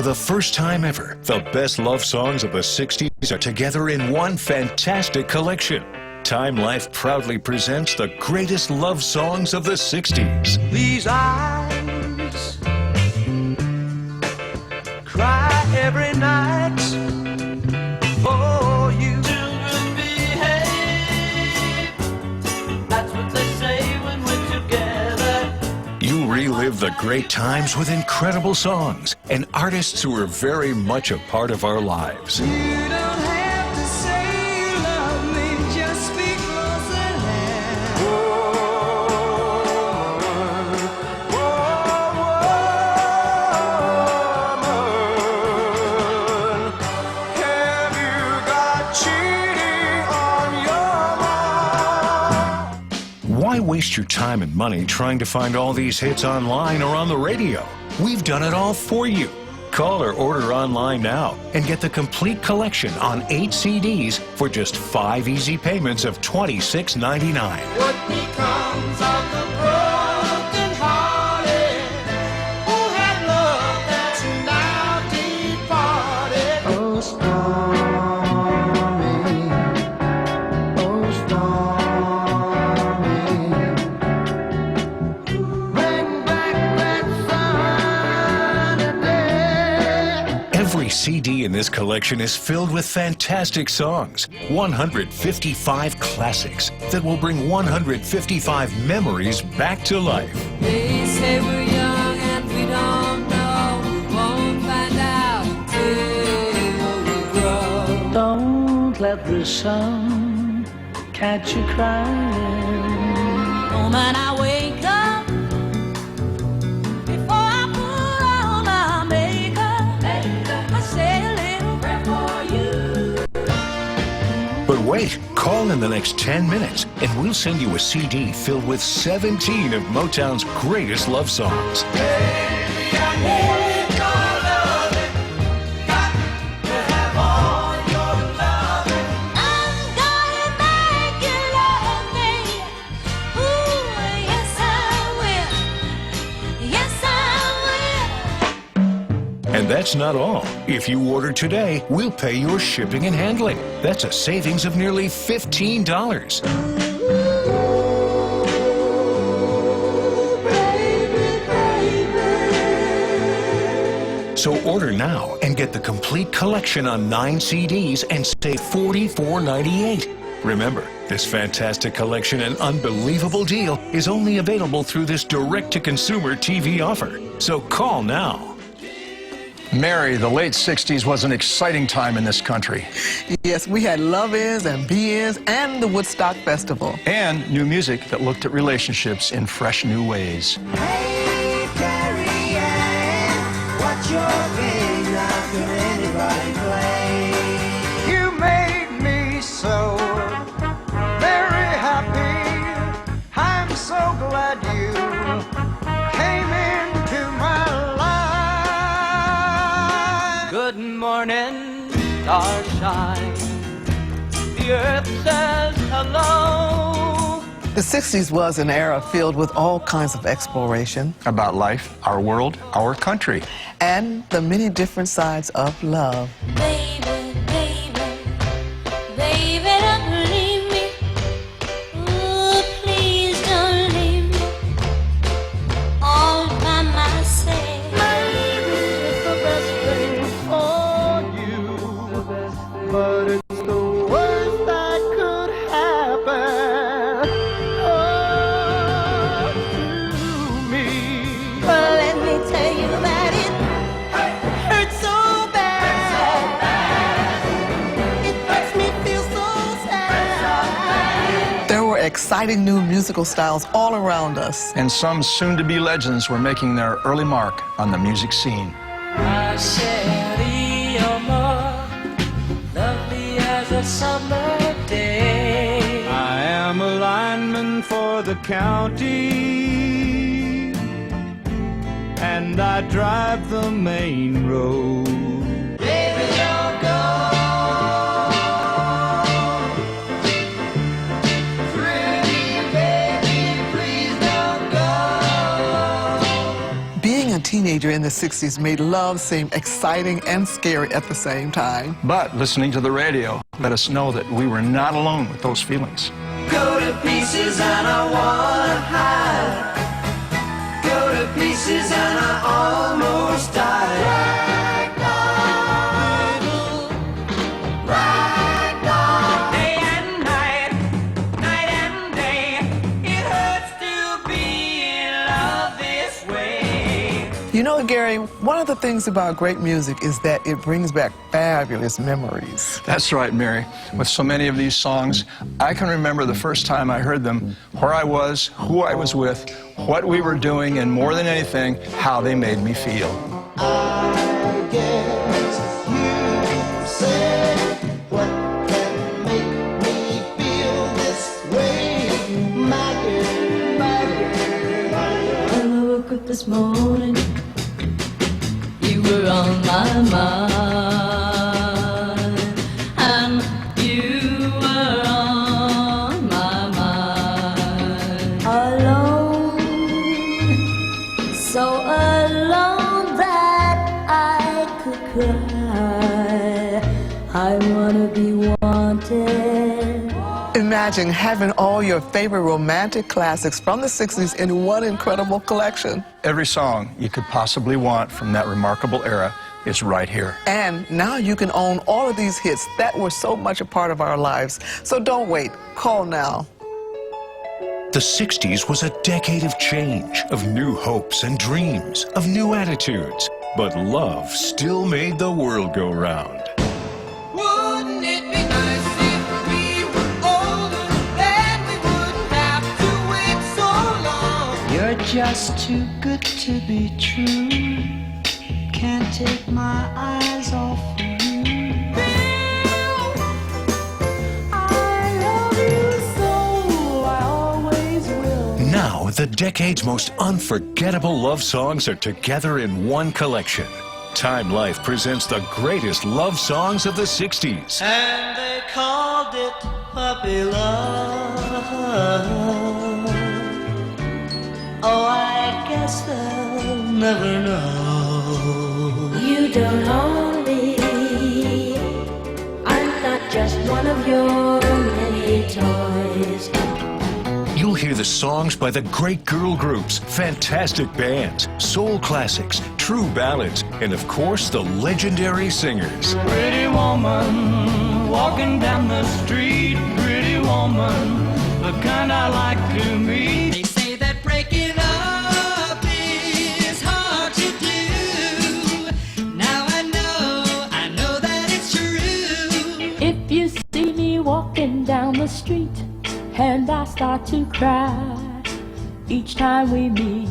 S7: For the first time ever, the best love songs of the 60s are together in one fantastic collection. Time Life proudly presents the greatest love songs of the 60s.
S6: These eyes cry every night for you. Children behave, that's what they say when we're together.
S7: You relive the great times with incredible songs and artists who are very much a part of our lives.
S6: You don't have to say you love me, just speak close and hand. Woman, have you got cheating on your mind?
S7: Why waste your time and money trying to find all these hits online or on the radio? We've done it all for you. Call or order online now and get the complete collection on 8 CDs for just 5 easy payments of $26.99.
S6: What becomes of the broken-hearted who had love that's now departed? Oh, stormy, oh, stormy, bring back that Sunday.
S7: Every CD in this collection is filled with fantastic songs, 155 classics that will bring 155 memories back to life.
S8: They say we're young and we don't know. We won't find out till we grow.
S9: Don't let the sun catch you crying.
S8: Moment I wake up, before I put on my makeup, I say a little prayer for you.
S7: But wait, call in the next 10 minutes and we'll send you a CD filled with 17 of Motown's greatest love songs.
S6: Baby, I need your loving. Got to have all your loving.
S13: I'm gonna make you love me. Ooh, yes I will. Yes I will.
S7: And that's not all. If you order today, we'll pay your shipping and handling. That's a savings of nearly $15. So order now and get the complete collection on 9 CDs and save $44.98. Remember, this fantastic collection and unbelievable deal is only available through this direct-to-consumer TV offer. So call now.
S10: Mary, the late 60s was an exciting time in this country.
S11: Yes, we had Love-Ins and Be-Ins and the Woodstock Festival.
S10: And new music that looked at relationships in fresh new ways.
S6: Hey, Carrie Ann, what's your game? Now can anybody play? You made me so very happy. I'm so glad you came into my life. Good morning, starshine. The earth says hello.
S11: The 60s was an era filled with all kinds of exploration
S10: About life, our world, our country.
S11: and the many different sides of love.
S13: Baby, baby, baby, don't leave me. Ooh, please don't leave me all by myself.
S6: Maybe it's the best thing for you, but it's the worst that could happen to me.
S13: Well, let me tell you that it hurts so bad. It makes me feel so sad.
S11: There were exciting new musical styles all around us.
S10: And some soon-to-be legends were making their early mark on the music scene.
S9: I said, more lovely as a summer day.
S6: I am a lineman for the county, and I drive the main road. Baby, don't go. Pretty baby, please don't go.
S11: Being a teenager in the 60s made love seem exciting and scary at the same time.
S10: But listening to the radio let us know that we were not alone with those feelings.
S12: Go to pieces and I wanna hide. Go to pieces and I almost died. Day and night, night and day, it hurts to be in love this way.
S11: You know, Gary, one of the things about great music is that it brings back fabulous memories.
S10: That's right, Mary. With so many of these songs, I can remember the first time I heard them, where I was, who I was with, what we were doing, and more than anything, how they made me feel.
S9: I guess you said what can make me feel this way, my girl, my girl.
S13: When I woke up this morning, you were on my mind, and you were on my mind. Alone, so alone that I could cry. I wanna be wanted.
S11: Imagine having all your favorite romantic classics from the 60s in one incredible collection.
S10: Every song you could possibly want from that remarkable era is right here.
S11: And now you can own all of these hits that were so much a part of our lives. So don't wait. Call now.
S7: The 60s was a decade of change, of new hopes and dreams, of new attitudes. But love still made the world go round.
S12: Wouldn't it be nice if we were older, then we wouldn't have to wait so long?
S8: You're just too good to be true. Can't take my eyes off you. I love you so, I always will.
S7: Now, the decade's most unforgettable love songs are together in one collection. Time Life presents the greatest love songs of the 60s.
S8: And they called it puppy love. Oh, I guess they'll never know.
S13: You don't own me. I'm not just one of your many toys.
S7: You'll hear the songs by the great girl groups, fantastic bands, soul classics, true ballads, and of course the legendary singers.
S8: Pretty woman walking down the street. Pretty woman, the kind I like to meet.
S12: They say that breaking up is hard to do. Now I know that it's true.
S13: If you see me walking down the street and I start to cry each time we meet,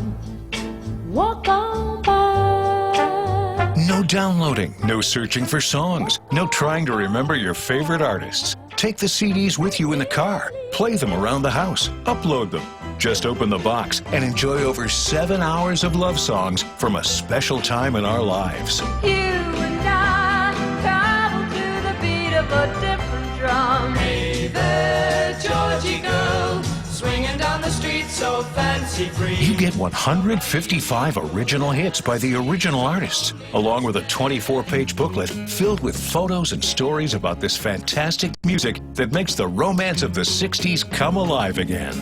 S13: walk on by.
S7: No downloading, no searching for songs, no trying to remember your favorite artists. Take the CDs with you in the car, play them around the house, upload them. Just open the box and enjoy over 7 hours of love songs from a special time in our lives.
S13: You and I travel to the beat of a different drum.
S12: Hey there, Georgie girl, swinging down the street so fancy-free.
S7: You get 155 original hits by the original artists, along with a 24-page booklet filled with photos and stories about this fantastic music that makes the romance of the 60s come alive again.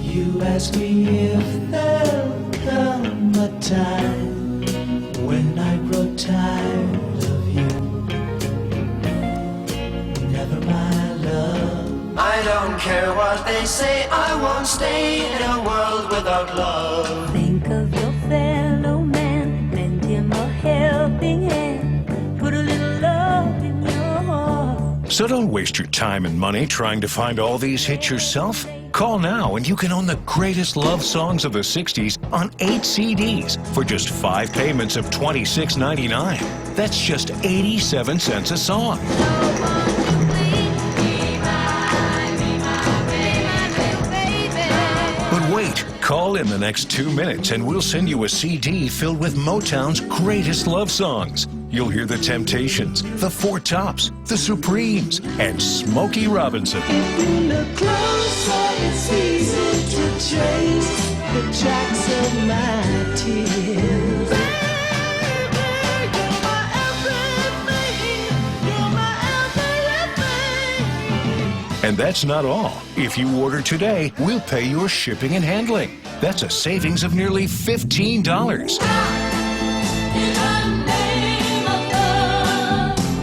S8: You ask me if there'll come a time when I grow tired of you. Never my love.
S12: I don't care what they say, I won't stay in a world without love.
S13: Think of your fellow man, lend him a helping hand, put a little love in your heart.
S7: So don't waste your time and money trying to find all these hits yourself. Call now and you can own the greatest love songs of the 60s on 8 CDs for just 5 payments of $26.99. That's just 87 cents a song. But wait, call in the next 2 minutes and we'll send you a CD filled with Motown's greatest love songs. You'll hear the Temptations, the Four Tops, the Supremes, and Smokey Robinson.
S8: If you look closer, it's easy to trace the tracks of my tears.
S7: And that's not all. If you order today, we'll pay your shipping and handling. That's a savings of nearly $15.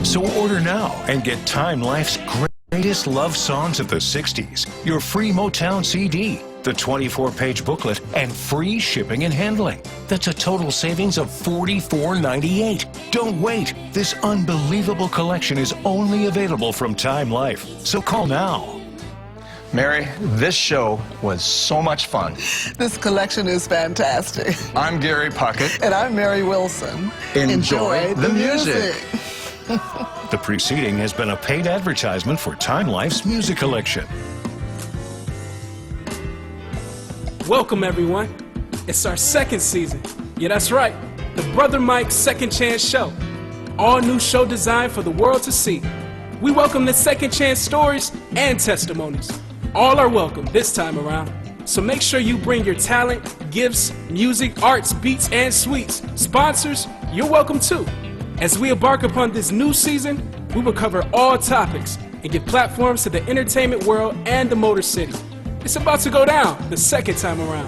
S7: So order now and get Time Life's greatest love songs of the 60s, your free Motown CD, the 24-page booklet, and free shipping and handling. That's a total savings of $44.98. Don't wait. This unbelievable collection is only available from Time Life. So call now.
S10: Mary, this show was so much fun.
S11: This collection is fantastic.
S10: I'm Gary Puckett.
S11: And I'm Mary Wilson.
S10: Enjoy the music.
S7: The preceding has been a paid advertisement for Time Life's music collection.
S14: Welcome, everyone. It's our second season. Yeah, that's right. The Brother Mike Second Chance Show. All new show designed for the world to see. We welcome the second chance stories and testimonies. All are welcome this time around. So make sure you bring your talent, gifts, music, arts, beats, and sweets. Sponsors, you're welcome too. As we embark upon this new season, we will cover all topics and give platforms to the entertainment world and the Motor City. It's about to go down the second time around.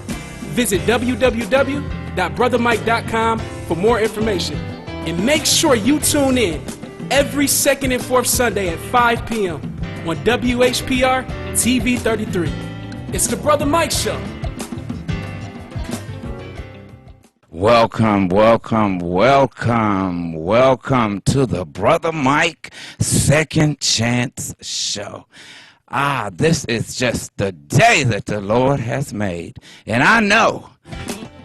S14: Visit www.brothermike.com for more information. And make sure you tune in every second and fourth Sunday at 5 p.m. on WHPR TV 33. It's the Brother Mike Show.
S15: Welcome, welcome, welcome, welcome to the Brother Mike Second Chance Show. This is just the day that the Lord has made. And I know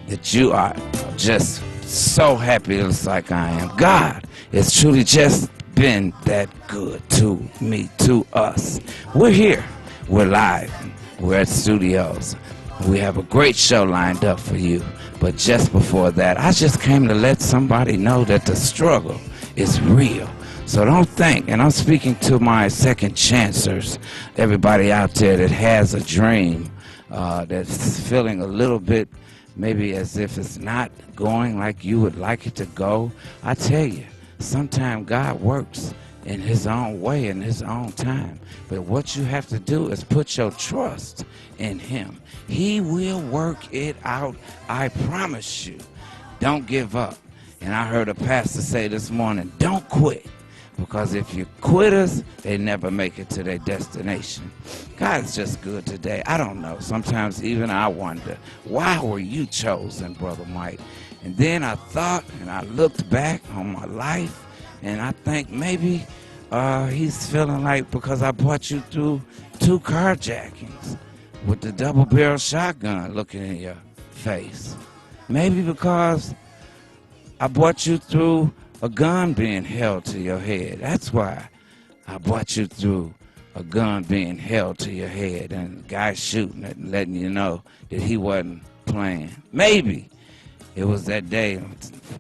S15: that you are just so happy, just like I am. God has truly just been that good to me, to us. We're here. We're live. We're at studios. We have a great show lined up for you. But just before that, I just came to let somebody know that the struggle is real. So don't think, and I'm speaking to my second chancers, everybody out there that has a dream, that's feeling a little bit maybe as if it's not going like you would like it to go. I tell you, sometimes God works in his own way, in his own time. But what you have to do is put your trust in him. He will work it out, I promise you. Don't give up. And I heard a pastor say this morning, don't quit. Because if you quitters, they never make it to their destination. God's just good today. I don't know. Sometimes even I wonder, why were you chosen, Brother Mike? And then I thought, and I looked back on my life, and I think maybe he's feeling like because I brought you through 2 carjackings with the double-barrel shotgun looking in your face. Maybe because I brought you through a gun being held to your head. That's why I brought you through a gun being held to your head and the guy shooting it and letting you know that he wasn't playing. Maybe it was that day,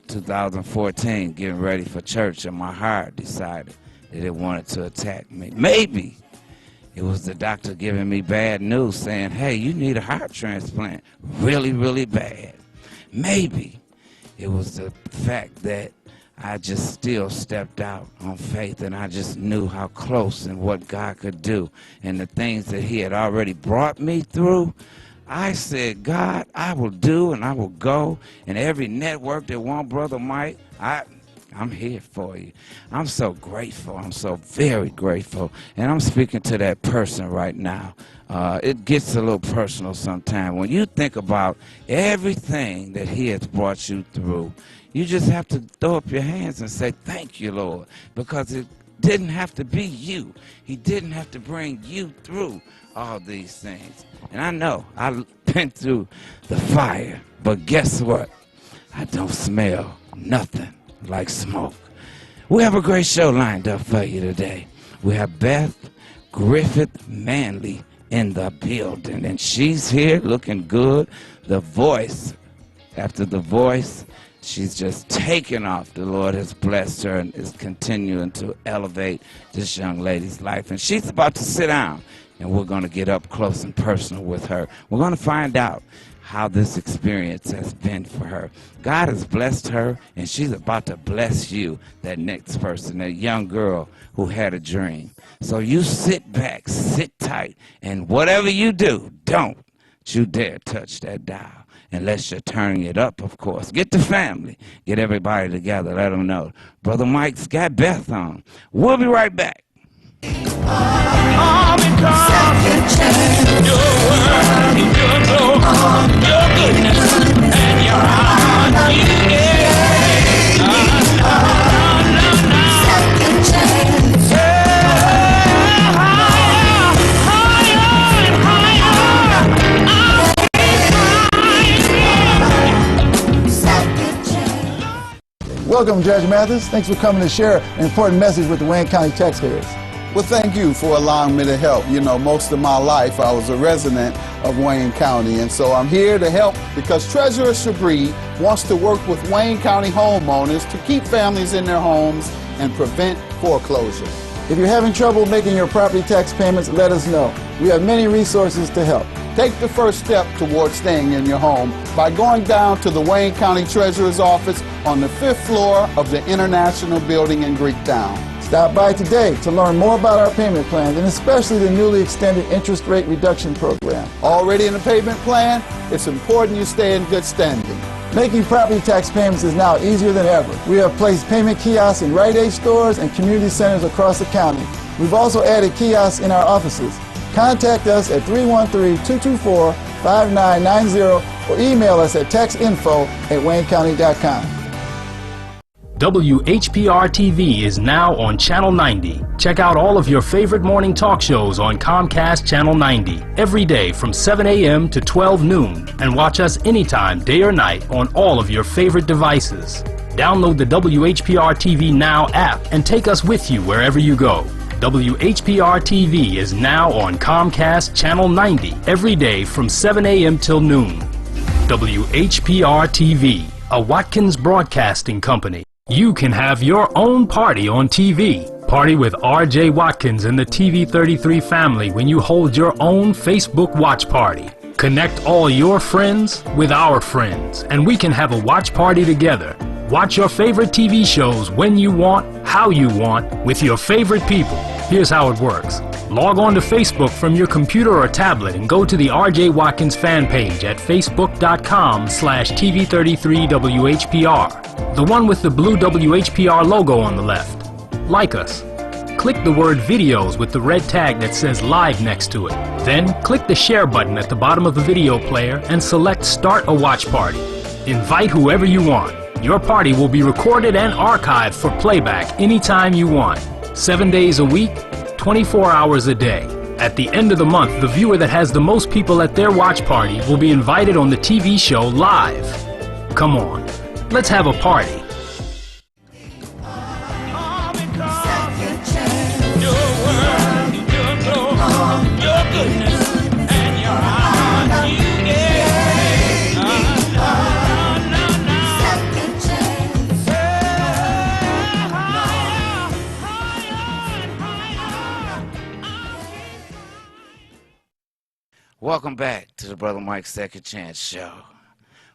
S15: 2014, getting ready for church, and my heart decided that it wanted to attack me. Maybe it was the doctor giving me bad news saying, hey, you need a heart transplant really, really bad. Maybe it was the fact that I just still stepped out on faith, and I just knew how close and what God could do and the things that he had already brought me through. I said, God, I will do and I will go. And every network that want Brother Mike, I'm here for you. I'm so grateful. I'm so very grateful. And I'm speaking to that person right now. It gets a little personal sometimes. When you think about everything that he has brought you through, you just have to throw up your hands and say, thank you, Lord, because it didn't have to be you. He didn't have to bring you through all these things. And I know I've been through the fire, but guess what? I don't smell nothing like smoke. We have a great show lined up for you today. We have Beth Griffith Manley in the building, and she's here looking good. The Voice, after The Voice, she's just taken off. The Lord has blessed her and is continuing to elevate this young lady's life. And she's about to sit down, and we're going to get up close and personal with her. We're going to find out how this experience has been for her. God has blessed her, and she's about to bless you, that next person, that young girl who had a dream. So you sit back, sit tight, and whatever you do, don't you dare touch that dial. Unless you're turning it up, of course. Get the family. Get everybody together. Let them know. Brother Mike's got Beth on. We'll be right back.
S16: Welcome, Judge Mathis. Thanks for coming to share an important message with the Wayne County taxpayers.
S17: Well, thank you for allowing me to help. You know, most of my life I was a resident of Wayne County, and so I'm here to help because Treasurer Shabri wants to work with Wayne County homeowners to keep families in their homes and prevent foreclosure.
S16: If you're having trouble making your property tax payments, let us know. We have many resources to help.
S17: Take the first step towards staying in your home by going down to the Wayne County Treasurer's office on the 5th floor of the International Building in Greektown.
S16: Stop by today to learn more about our payment plans and especially the newly extended interest rate reduction program.
S17: Already in the payment plan? It's important you stay in good standing.
S16: Making property tax payments is now easier than ever. We have placed payment kiosks in Rite Aid stores and community centers across the county. We've also added kiosks in our offices. Contact us at 313-224-5990 or email us at taxinfo@waynecounty.com.
S3: WHPR TV is now on Channel 90. Check out all of your favorite morning talk shows on Comcast Channel 90 every day from 7 a.m. to 12 noon and watch us anytime, day or night, on all of your favorite devices. Download the WHPR TV Now app and take us with you wherever you go. WHPR TV is now on Comcast Channel 90 every day from 7 a.m. till noon. WHPR TV, a Watkins Broadcasting Company. You can have your own party on TV. Party with R.J. Watkins and the TV33 family when you hold your own Facebook watch party. Connect all your friends with our friends, and we can have a watch party together. Watch your favorite TV shows when you want, how you want, with your favorite people. Here's how it works. Log on to Facebook from your computer or tablet and go to the R.J. Watkins fan page at facebook.com/TV33WHPR. The one with the blue WHPR logo on the left. Like us. Click the word videos with the red tag that says live next to it. Then click the share button at the bottom of the video player and select start a watch party. Invite whoever you want. Your party will be recorded and archived for playback anytime you want. 7 days a week, 24 hours a day. At the end of the month, the viewer that has the most people at their watch party will be invited on the TV show live. Come on, let's have a party.
S15: Welcome back to the Brother Mike's Second Chance Show.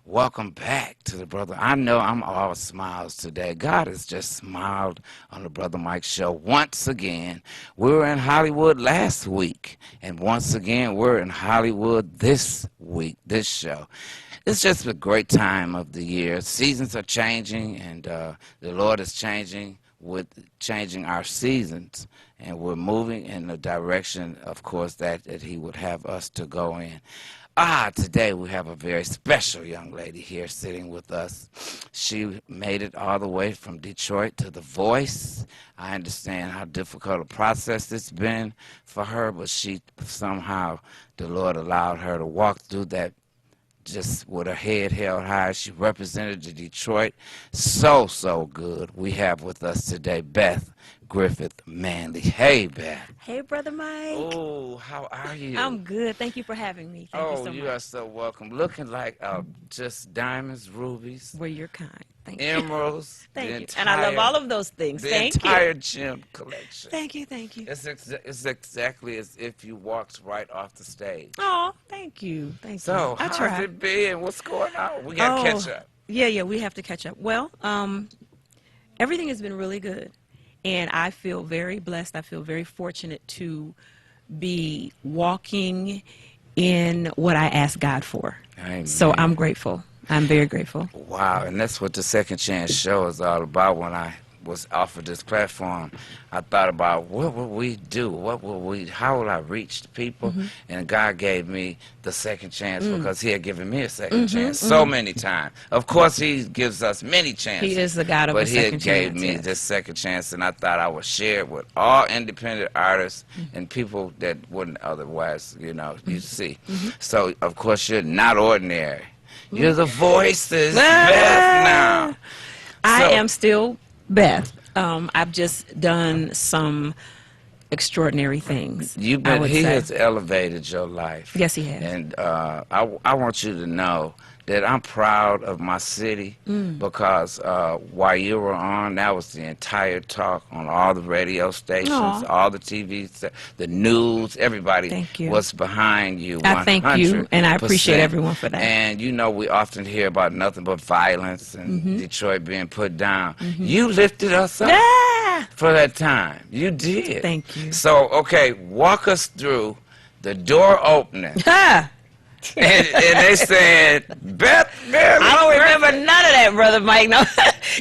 S15: Welcome back to the Brother. I know I'm all smiles today. God has just smiled on the Brother Mike Show once again. We were in Hollywood last week, and once again we're in Hollywood this week, this show. It's just a great time of the year. Seasons are changing, and the Lord is changing our seasons. And we're moving in the direction, of course, that he would have us to go in. Today we have a very special young lady here sitting with us. She made it all the way from Detroit to The Voice. I understand how difficult a process it's been for her, but somehow the Lord allowed her to walk through that just with her head held high. She represented the Detroit so good. We have with us today Beth. Griffith Manley. Hey, Beth.
S18: Hey, Brother Mike.
S15: Oh, how are you?
S18: I'm good. Thank you for having me. Thank you so much.
S15: You are so welcome. Looking like just diamonds, rubies.
S18: Well, you're kind. Thank you.
S15: Emeralds.
S18: Thank you. And I love all of those things. Thank you.
S15: The entire gem collection.
S18: Thank you. Thank you.
S15: It's exactly as if you walked right off the stage.
S18: Oh, thank you. Thank you.
S15: So, how's it been? What's going on? We got to catch up.
S18: Yeah, we have to catch up. Well, everything has been really good. And I feel very blessed. I feel very fortunate to be walking in what I asked God for.
S15: Amen.
S18: So I'm grateful. I'm very grateful.
S15: Wow, and that's what the Second Chance show is all about. When I was offered this platform, I thought about what would we do? How would I reach the people? And God gave me the second chance because he had given me a second chance so many times. Of course, he gives us many chances.
S18: He is the God of a second chance.
S15: But he gave me this second chance, and I thought I would share it with all independent artists and people that wouldn't otherwise, you see. So, of course, you're not ordinary. You're the voices, Beth, now.
S18: I am still Beth. I've just done some extraordinary things.
S15: He has elevated your life.
S18: Yes, he has.
S15: And I want you to know that I'm proud of my city because while you were on, that was the entire talk on all the radio stations, all the TV, the news, everybody was behind you.
S18: I thank you, and I appreciate everyone for that.
S15: And we often hear about nothing but violence and Detroit being put down. You lifted us up for that time. You did.
S18: Thank you.
S15: So, okay, walk us through the door opening. and they said, Beth,
S18: I don't remember none of that, Brother Mike. No,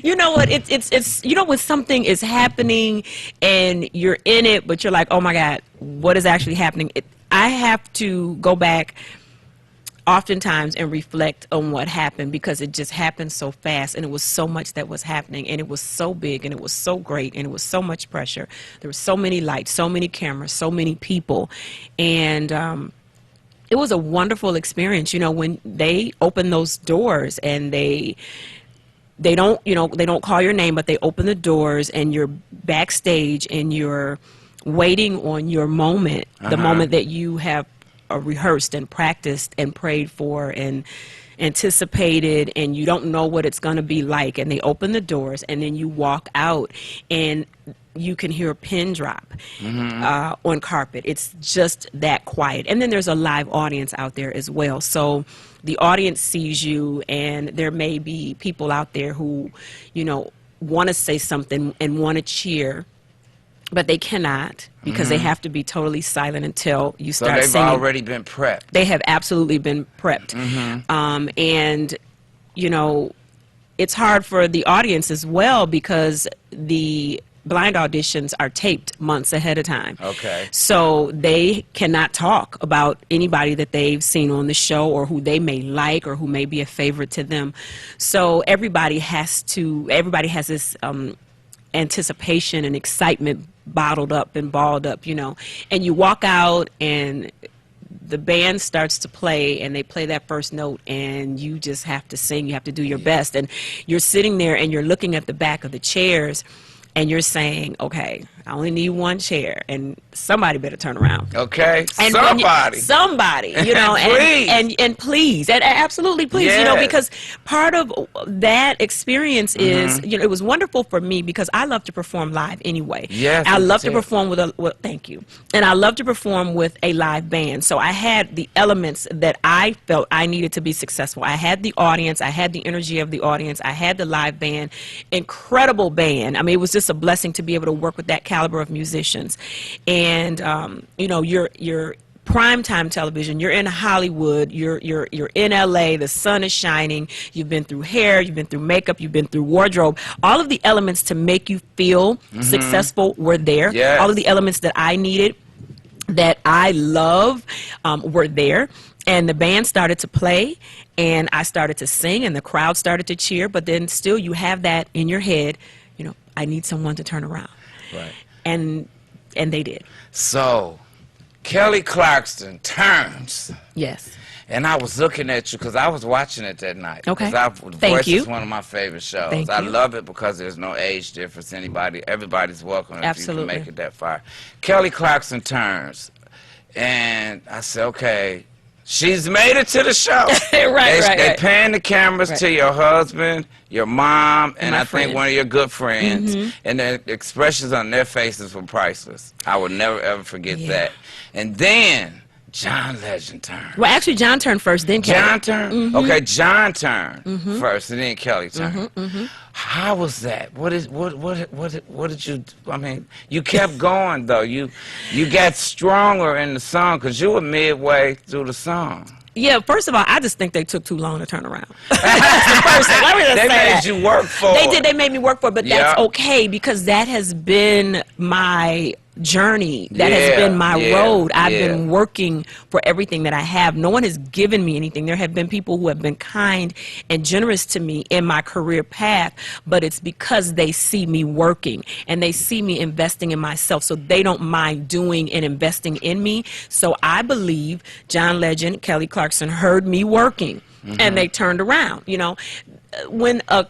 S18: you know what? It's when something is happening and you're in it, but you're like, oh my God, what is actually happening? I have to go back oftentimes and reflect on what happened because it just happened so fast and it was so much that was happening and it was so big and it was so great and it was so much pressure. There were so many lights, so many cameras, so many people, and it was a wonderful experience, when they open those doors and they don't call your name, but they open the doors and you're backstage and you're waiting on your moment, the moment that you have rehearsed and practiced and prayed for and anticipated, and you don't know what it's going to be like, and they open the doors and then you walk out and you can hear a pin drop on carpet. It's just that quiet. And then there's a live audience out there as well. So the audience sees you, and there may be people out there who, want to say something and want to cheer, but they cannot because they have to be totally silent until you start singing.
S15: So they've already been prepped.
S18: They have absolutely been prepped. And, it's hard for the audience as well because the blind auditions are taped months ahead of time.
S15: Okay.
S18: So they cannot talk about anybody that they've seen on the show or who they may like or who may be a favorite to them. So everybody has this anticipation and excitement bottled up and balled up, and you walk out and the band starts to play and they play that first note and you just have to sing, you have to do your best, and you're sitting there and you're looking at the back of the chairs and you're saying, okay, I only need one chair, and somebody better turn around.
S15: Okay,
S18: and somebody,
S15: please.
S18: and please, and absolutely please, because part of that experience is, it was wonderful for me because I love to perform live anyway.
S15: Yes,
S18: I love to perform thank you, and I love to perform with a live band. So I had the elements that I felt I needed to be successful. I had the audience, I had the energy of the audience, I had the live band, incredible band. I mean, it was just a blessing to be able to work with that caliber of musicians. And you're primetime television, you're in Hollywood, you're in LA, the sun is shining, you've been through hair, you've been through makeup, you've been through wardrobe. All of the elements to make you feel successful were there.
S15: Yes.
S18: All of the elements that I needed, that I love, were there. And the band started to play, and I started to sing, and the crowd started to cheer, but then still you have that in your head, I need someone to turn around.
S15: Right.
S18: And they did.
S15: So, Kelly Clarkson turns.
S18: Yes.
S15: And I was looking at you because I was watching it that night.
S18: Okay.
S15: The
S18: Thank
S15: Voice
S18: you.
S15: is one of my favorite shows.
S18: Thank
S15: I
S18: you.
S15: love it because there's no age difference. Everybody's welcome if you
S18: Absolutely.
S15: can make it that far. Kelly Clarkson turns, and I said, okay, she's made it to the show. They pan the cameras to your husband, your mom, and I think one of your good friends, and the expressions on their faces were priceless. I will never ever forget that. And then John Legend turned.
S18: Well, actually, John turned first, then Kelly.
S15: John turned? Okay, John turned first, and then Kelly turned. How was that? What did you, I mean, you kept going, though. You got stronger in the song because you were midway through the song.
S18: Yeah, first of all, I just think they took too long to turn around. That's the first thing. Let me just
S15: They
S18: say
S15: made
S18: that.
S15: you work for
S18: They
S15: it.
S18: did. They made me work for it, but that's okay because that has been my journey. That has been my road. I've been working for everything that I have. No one has given me anything. There have been people who have been kind and generous to me in my career path, but it's because they see me working and they see me investing in myself, so they don't mind doing and investing in me. So I believe John Legend, Kelly Clarkson heard me working and they turned around. You know, when a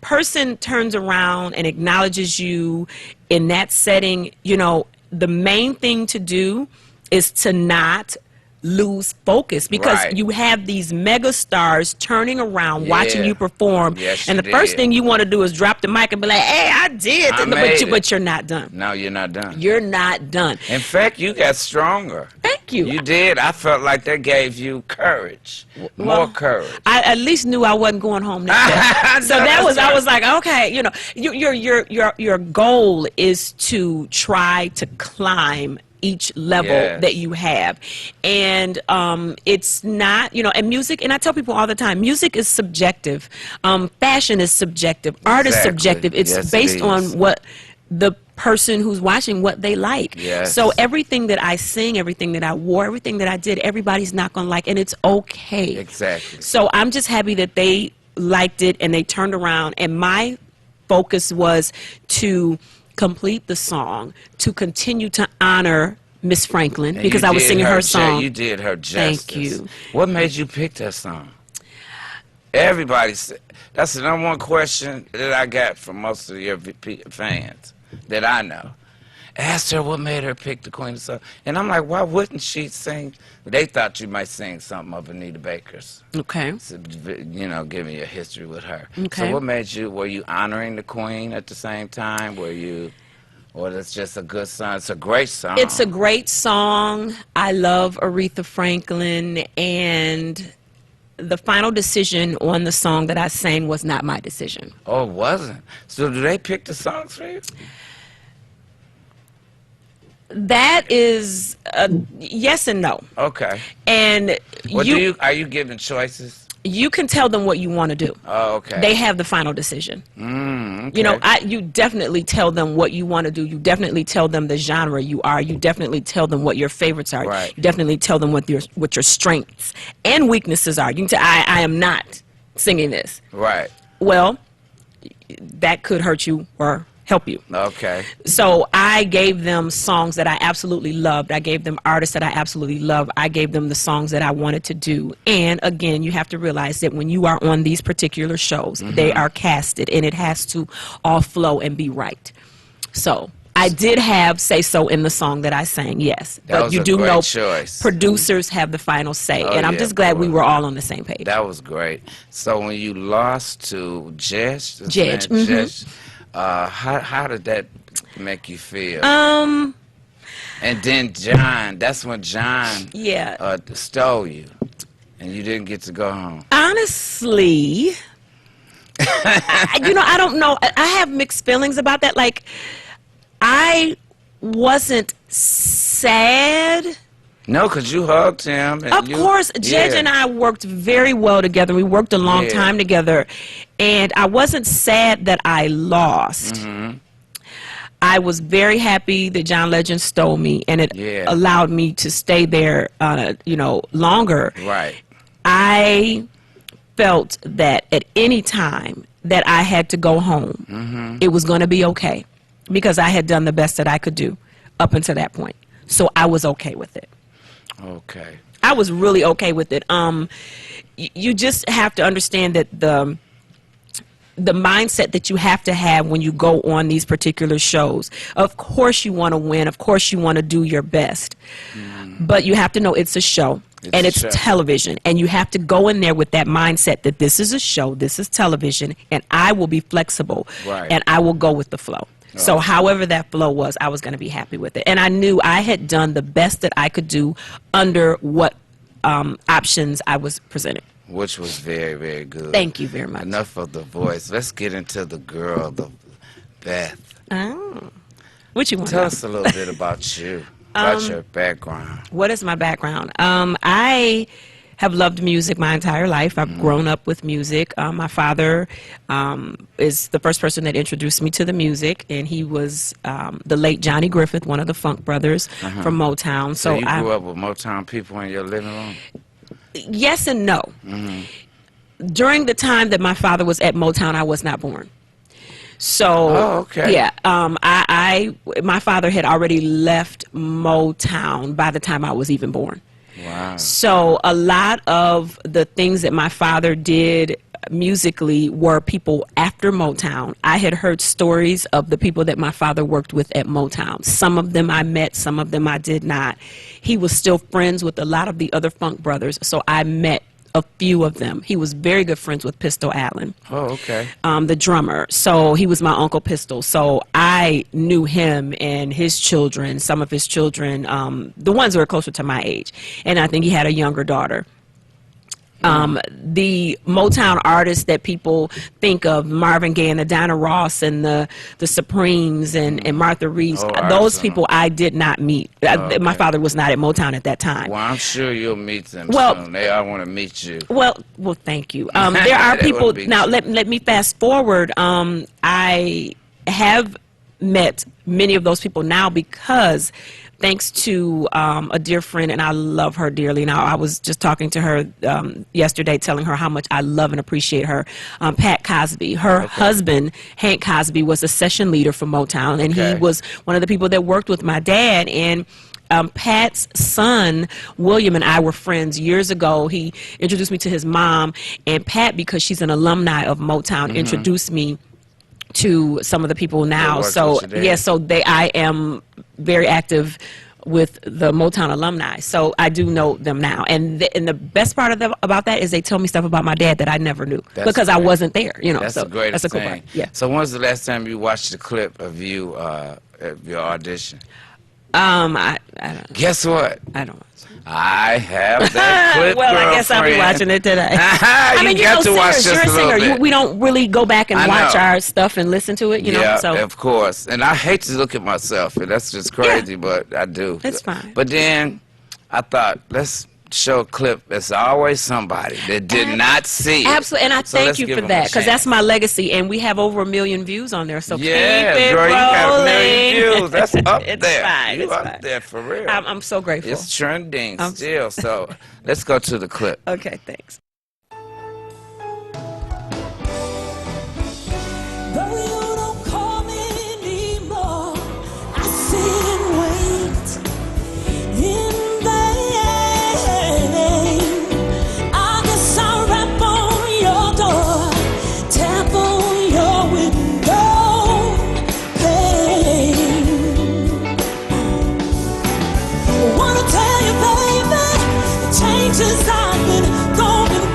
S18: person turns around and acknowledges you in that setting, you know, the main thing to do is to not lose focus because you have these mega stars turning around watching you perform, and the first thing you want to do is drop the mic and be like, hey, I did, but you're not done.
S15: No, you're not done.
S18: You're not done.
S15: In fact, you got stronger.
S18: Thank you.
S15: You did. I felt like that gave you courage, more courage.
S18: I at least knew I wasn't going home that day. So that was, I was like, okay, you know, your goal is to try to climb each level that you have, and it's not, you know, and music, and I tell people all the time, music is subjective, fashion is subjective, art is subjective. It's based on what the person who's watching, what they like. So everything that I sing, everything that I wore, everything that I did, everybody's not gonna like, and it's okay.
S15: Exactly.
S18: So I'm just happy that they liked it and they turned around, and my focus was to complete the song, to continue to honor Miss Franklin,
S15: And
S18: because
S15: you
S18: I was
S15: did
S18: singing her song.
S15: You did her justice.
S18: Thank you.
S15: What made you pick that song? Everybody said, that's the number one question that I got from most of your fans that I know. Asked her what made her pick the Queen of Soul. And I'm like, why wouldn't she sing? They thought you might sing something of Anita Baker's.
S18: Okay.
S15: So, you know, giving you a history with her.
S18: Okay.
S15: So what made you, were you honoring the Queen at the same time? Were you, or it's just a good song? It's a great song.
S18: It's a great song. I love Aretha Franklin, and the final decision on the song that I sang was not my decision.
S15: Oh, it wasn't? So do they pick the songs for you?
S18: That is yes and no.
S15: Okay.
S18: And
S15: What are you giving choices?
S18: You can tell them what you want to do.
S15: Oh, okay.
S18: They have the final decision.
S15: Okay.
S18: You know, you definitely tell them what you want to do. You definitely tell them the genre you are. You definitely tell them what your favorites are.
S15: Right.
S18: You definitely tell them what your strengths and weaknesses are. You can tell, I am not singing this.
S15: Right.
S18: Well, that could hurt you or help you.
S15: Okay.
S18: So I gave them songs that I absolutely loved. I gave them artists that I absolutely love. I gave them the songs that I wanted to do. And again, you have to realize that when you are on these particular shows, they are casted, and it has to all flow and be right. So I did have say so in the song that I sang, yes.
S15: That
S18: but
S15: was
S18: you
S15: a
S18: do
S15: great
S18: know
S15: choice.
S18: Producers have the final say. And I'm just glad we were all on the same page.
S15: That was great. So when you lost to Judge, how did that make you feel? And then John, that's when John stole you, and you didn't get to go home.
S18: Honestly, I don't know. I have mixed feelings about that. Like, I wasn't sad.
S15: No, because you hugged him. And
S18: Of course, Judge and I worked very well together. We worked a long time together. And I wasn't sad that I lost. I was very happy that John Legend stole me, and it allowed me to stay there, longer.
S15: Right.
S18: I felt that at any time that I had to go home, it was going to be okay, because I had done the best that I could do up until that point. So I was okay with it.
S15: Okay.
S18: I was really okay with it. You just have to understand that the mindset that you have to have when you go on these particular shows. Of course you want to win. Of course you want to do your best. But you have to know it's a show. And it's television. And you have to go in there with that mindset that this is a show, this is television, and I will be flexible. And I will go with the flow. So however that flow was, I was going to be happy with it. And I knew I had done the best that I could do under what options I was presented.
S15: Which was very, very good.
S18: Thank you very much.
S15: Enough of the voice. Let's get into the girl, the Beth.
S18: Oh. What you want to
S15: Tell
S18: know?
S15: us a little bit about you, about your background.
S18: What is my background? I have loved music my entire life. I've grown up with music. My father is the first person that introduced me to the music, and he was the late Johnny Griffith, one of the Funk Brothers from Motown.
S15: So you grew up with Motown people in your living room?
S18: Yes and no. During the time that my father was at Motown, I was not born. So, yeah, my father had already left Motown by the time I was even born.
S15: Wow.
S18: So a lot of the things that my father did musically were people after Motown. I had heard stories of the people that my father worked with at Motown. Some of them I met, some of them I did not. He was still friends with a lot of the other Funk Brothers, so I met a few of them. He was very good friends with Pistol Allen.
S15: Oh, okay.
S18: The drummer. So he was my Uncle Pistol. So I knew him and his children, some of his children, the ones who are closer to my age. And I think he had a younger daughter. The Motown artists that people think of, Marvin Gaye and the Diana Ross and the Supremes and Martha Reeves, those people I did not meet. My father was not at Motown at that time.
S15: Well, I'm sure you'll meet them soon. They all want to meet you.
S18: Well, thank you. There are people, now let me fast forward. I have met many of those people now because thanks to a dear friend, and I love her dearly. Now, I was just talking to her yesterday, telling her how much I love and appreciate her. Pat Cosby, her husband, Hank Cosby, was a session leader for Motown, and he was one of the people that worked with my dad. And Pat's son, William, and I were friends years ago. He introduced me to his mom, and Pat, because she's an alumni of Motown, introduced me to some of the people now. So yeah, I am very active with the Motown alumni, so I do know them now. And the best part about that is they tell me stuff about my dad that I never knew because I wasn't there. You know,
S15: that's
S18: so
S15: the greatest
S18: that's a cool
S15: thing.
S18: part. Yeah.
S15: So when's the last time you watched the clip of you at your audition?
S18: I don't.
S15: Guess what?
S18: I don't.
S15: I have that clip.
S18: Well, I guess I'll be watching it today.
S15: I mean, you got to watch just
S18: you're a singer. We don't really go back and watch our stuff and listen to it, you know. So
S15: of course. And I hate to look at myself, and that's just crazy, but I do.
S18: It's fine.
S15: But then I thought, let's show a clip. There's always somebody that did not see it.
S18: Absolutely, and I thank you for that because that's my legacy, and we have over 1 million views on there. So keep it
S15: girl,
S18: rolling.
S15: you got 1 million views. That's up
S18: It's
S15: there.
S18: fine.
S15: You
S18: It's
S15: up
S18: fine.
S15: there for real.
S18: I'm so grateful.
S15: It's trending still. So let's go to the clip.
S18: Okay, thanks.
S8: Though you don't call me anymore, I sit and wait in vain. I guess I'll rap on your door, tap on your window pane. Wanna tell you, baby, the changes I've been going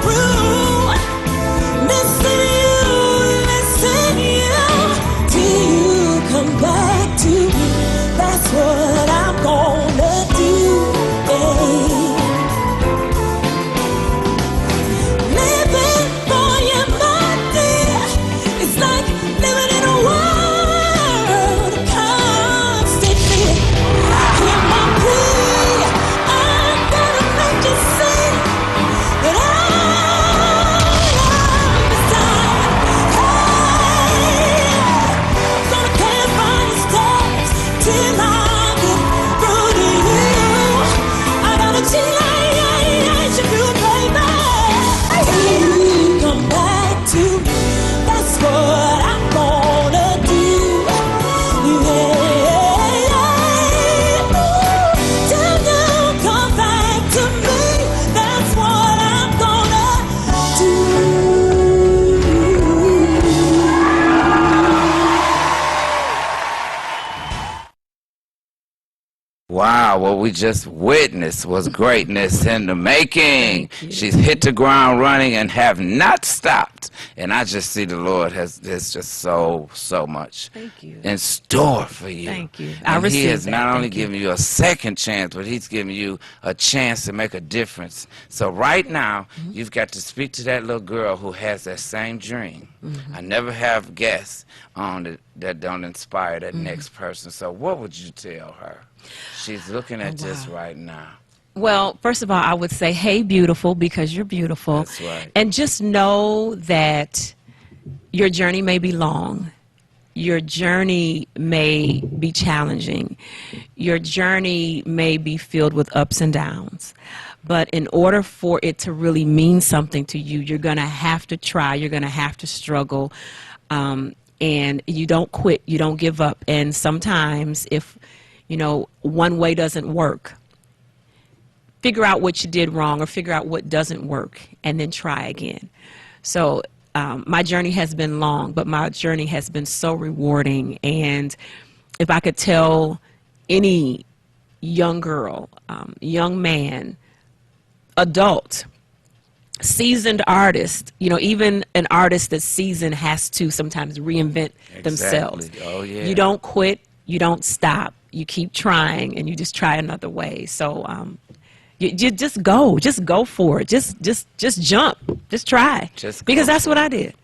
S15: Wow, what we just witnessed was greatness in the making. She's hit the ground running and have not stopped. And I just see the Lord has just so much in store for you.
S18: Thank you.
S15: And
S18: I
S15: He has
S18: received
S15: not
S18: that.
S15: only
S18: Thank you.
S15: given you a second chance, but He's giving you a chance to make a difference. So right now, you've got to speak to that little girl who has that same dream. I never have guests on that don't inspire that next person. So what would you tell her? She's looking at this right now.
S18: Well, first of all, I would say, hey, beautiful, because you're beautiful.
S15: That's right.
S18: And just know that your journey may be long. Your journey may be challenging. Your journey may be filled with ups and downs. But in order for it to really mean something to you, you're going to have to try. You're going to have to struggle. And you don't quit. You don't give up. And sometimes if, one way doesn't work, figure out what you did wrong or figure out what doesn't work and then try again. So my journey has been long, but my journey has been so rewarding. And if I could tell any young girl, young man, adult, seasoned artist, even an artist that's seasoned has to sometimes reinvent themselves.
S15: Oh, yeah.
S18: You don't quit, you don't stop, you keep trying, and you just try another way. So you just go for it, just jump, just try, because that's what I did.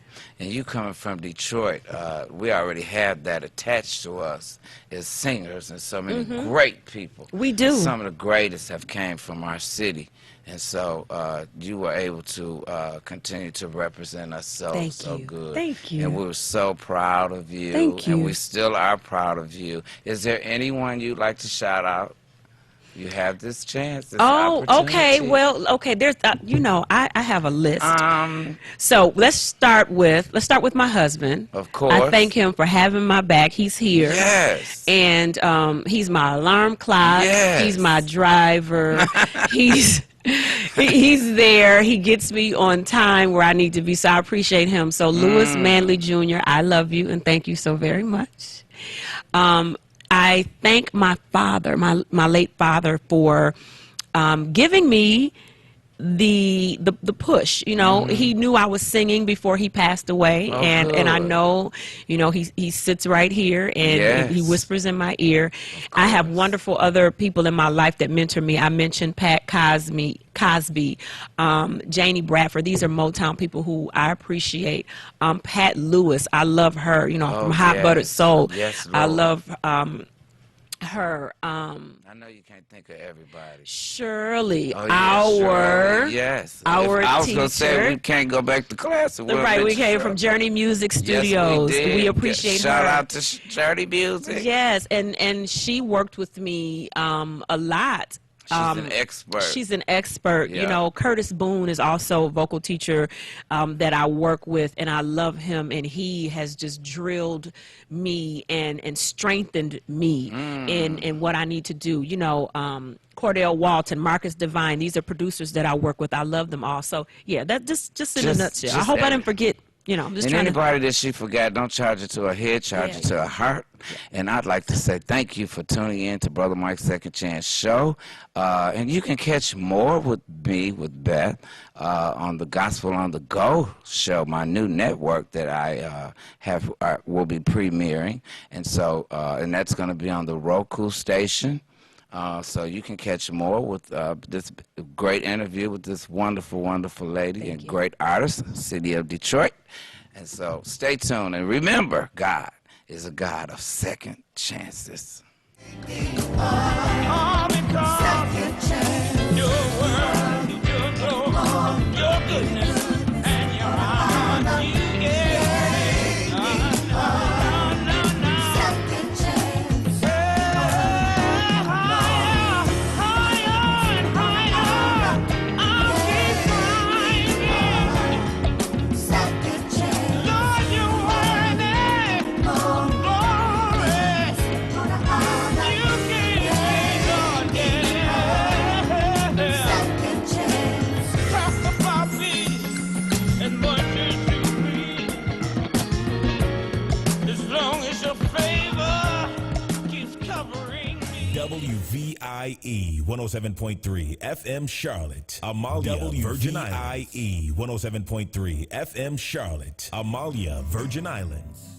S15: And you coming from Detroit, we already have that attached to us as singers and so many great people.
S18: We do.
S15: Some of the greatest have came from our city. And so you were able to continue to represent us so good.
S18: Thank you.
S15: And we were so proud of you.
S18: Thank you.
S15: And we still are proud of you. Is there anyone you'd like to shout out? You have this chance, this
S18: okay.
S15: opportunity.
S18: Well, okay. There's, I have a list. So let's start with my husband.
S15: Of course.
S18: I thank him for having my back. He's here.
S15: Yes.
S18: And he's my alarm clock.
S15: Yes.
S18: He's my driver. He's there. He gets me on time where I need to be. So I appreciate him. So Lewis Manley Jr., I love you and thank you so very much. I thank my father, my late father, for giving me the push. He knew I was singing before he passed away, and I know, he sits right here and he whispers in my ear. I have wonderful other people in my life that mentor me. I mentioned Pat Cosby, Janie Bradford. These are Motown people who I appreciate. Pat Lewis, I love her. From Hot Buttered Soul.
S15: Yes,
S18: I
S15: Lord.
S18: love her.
S15: I know you can't think of everybody.
S18: Shirley,
S15: Shirley, yes.
S18: our
S15: I was
S18: teacher.
S15: gonna say we can't go back to class.
S18: Right, we came from Journey Music Studios.
S15: Yes, we did.
S18: We appreciate
S15: Shout
S18: her.
S15: out to Journey Music.
S18: Yes, and she worked with me a lot.
S15: She's an expert.
S18: She's an expert.
S15: Yeah.
S18: Curtis Boone is also a vocal teacher that I work with, and I love him, and he has just drilled me and strengthened me in what I need to do. Cordell Walton, Marcus Devine, these are producers that I work with. I love them all. So, yeah, that just in a nutshell. I hope I didn't forget. I'm just
S15: and
S18: trying
S15: anybody that she forgot, don't charge it to her head, charge it to her heart. And I'd like to say thank you for tuning in to Brother Mike's Second Chance Show. And you can catch more with me, with Beth, on the Gospel on the Go show, my new network that I will be premiering. And so, and that's going to be on the Roku station. So you can catch more with this great interview with this wonderful, wonderful lady and great artist, city of Detroit. And so stay tuned. And remember, God is a God of second chances.
S6: All because your word, your glory, your goodness, and your honor you gave. Second chance. Higher and higher, I'll keep climbing. Second chance. Lord, you're worthy. Glory. You gave me, Lord, yeah. Second chance. Clap the floppy.
S19: WVIE 107.3 FM Charlotte, Amalia, Virgin Islands. WVIE 107.3 FM Charlotte, Amalia, Virgin Islands.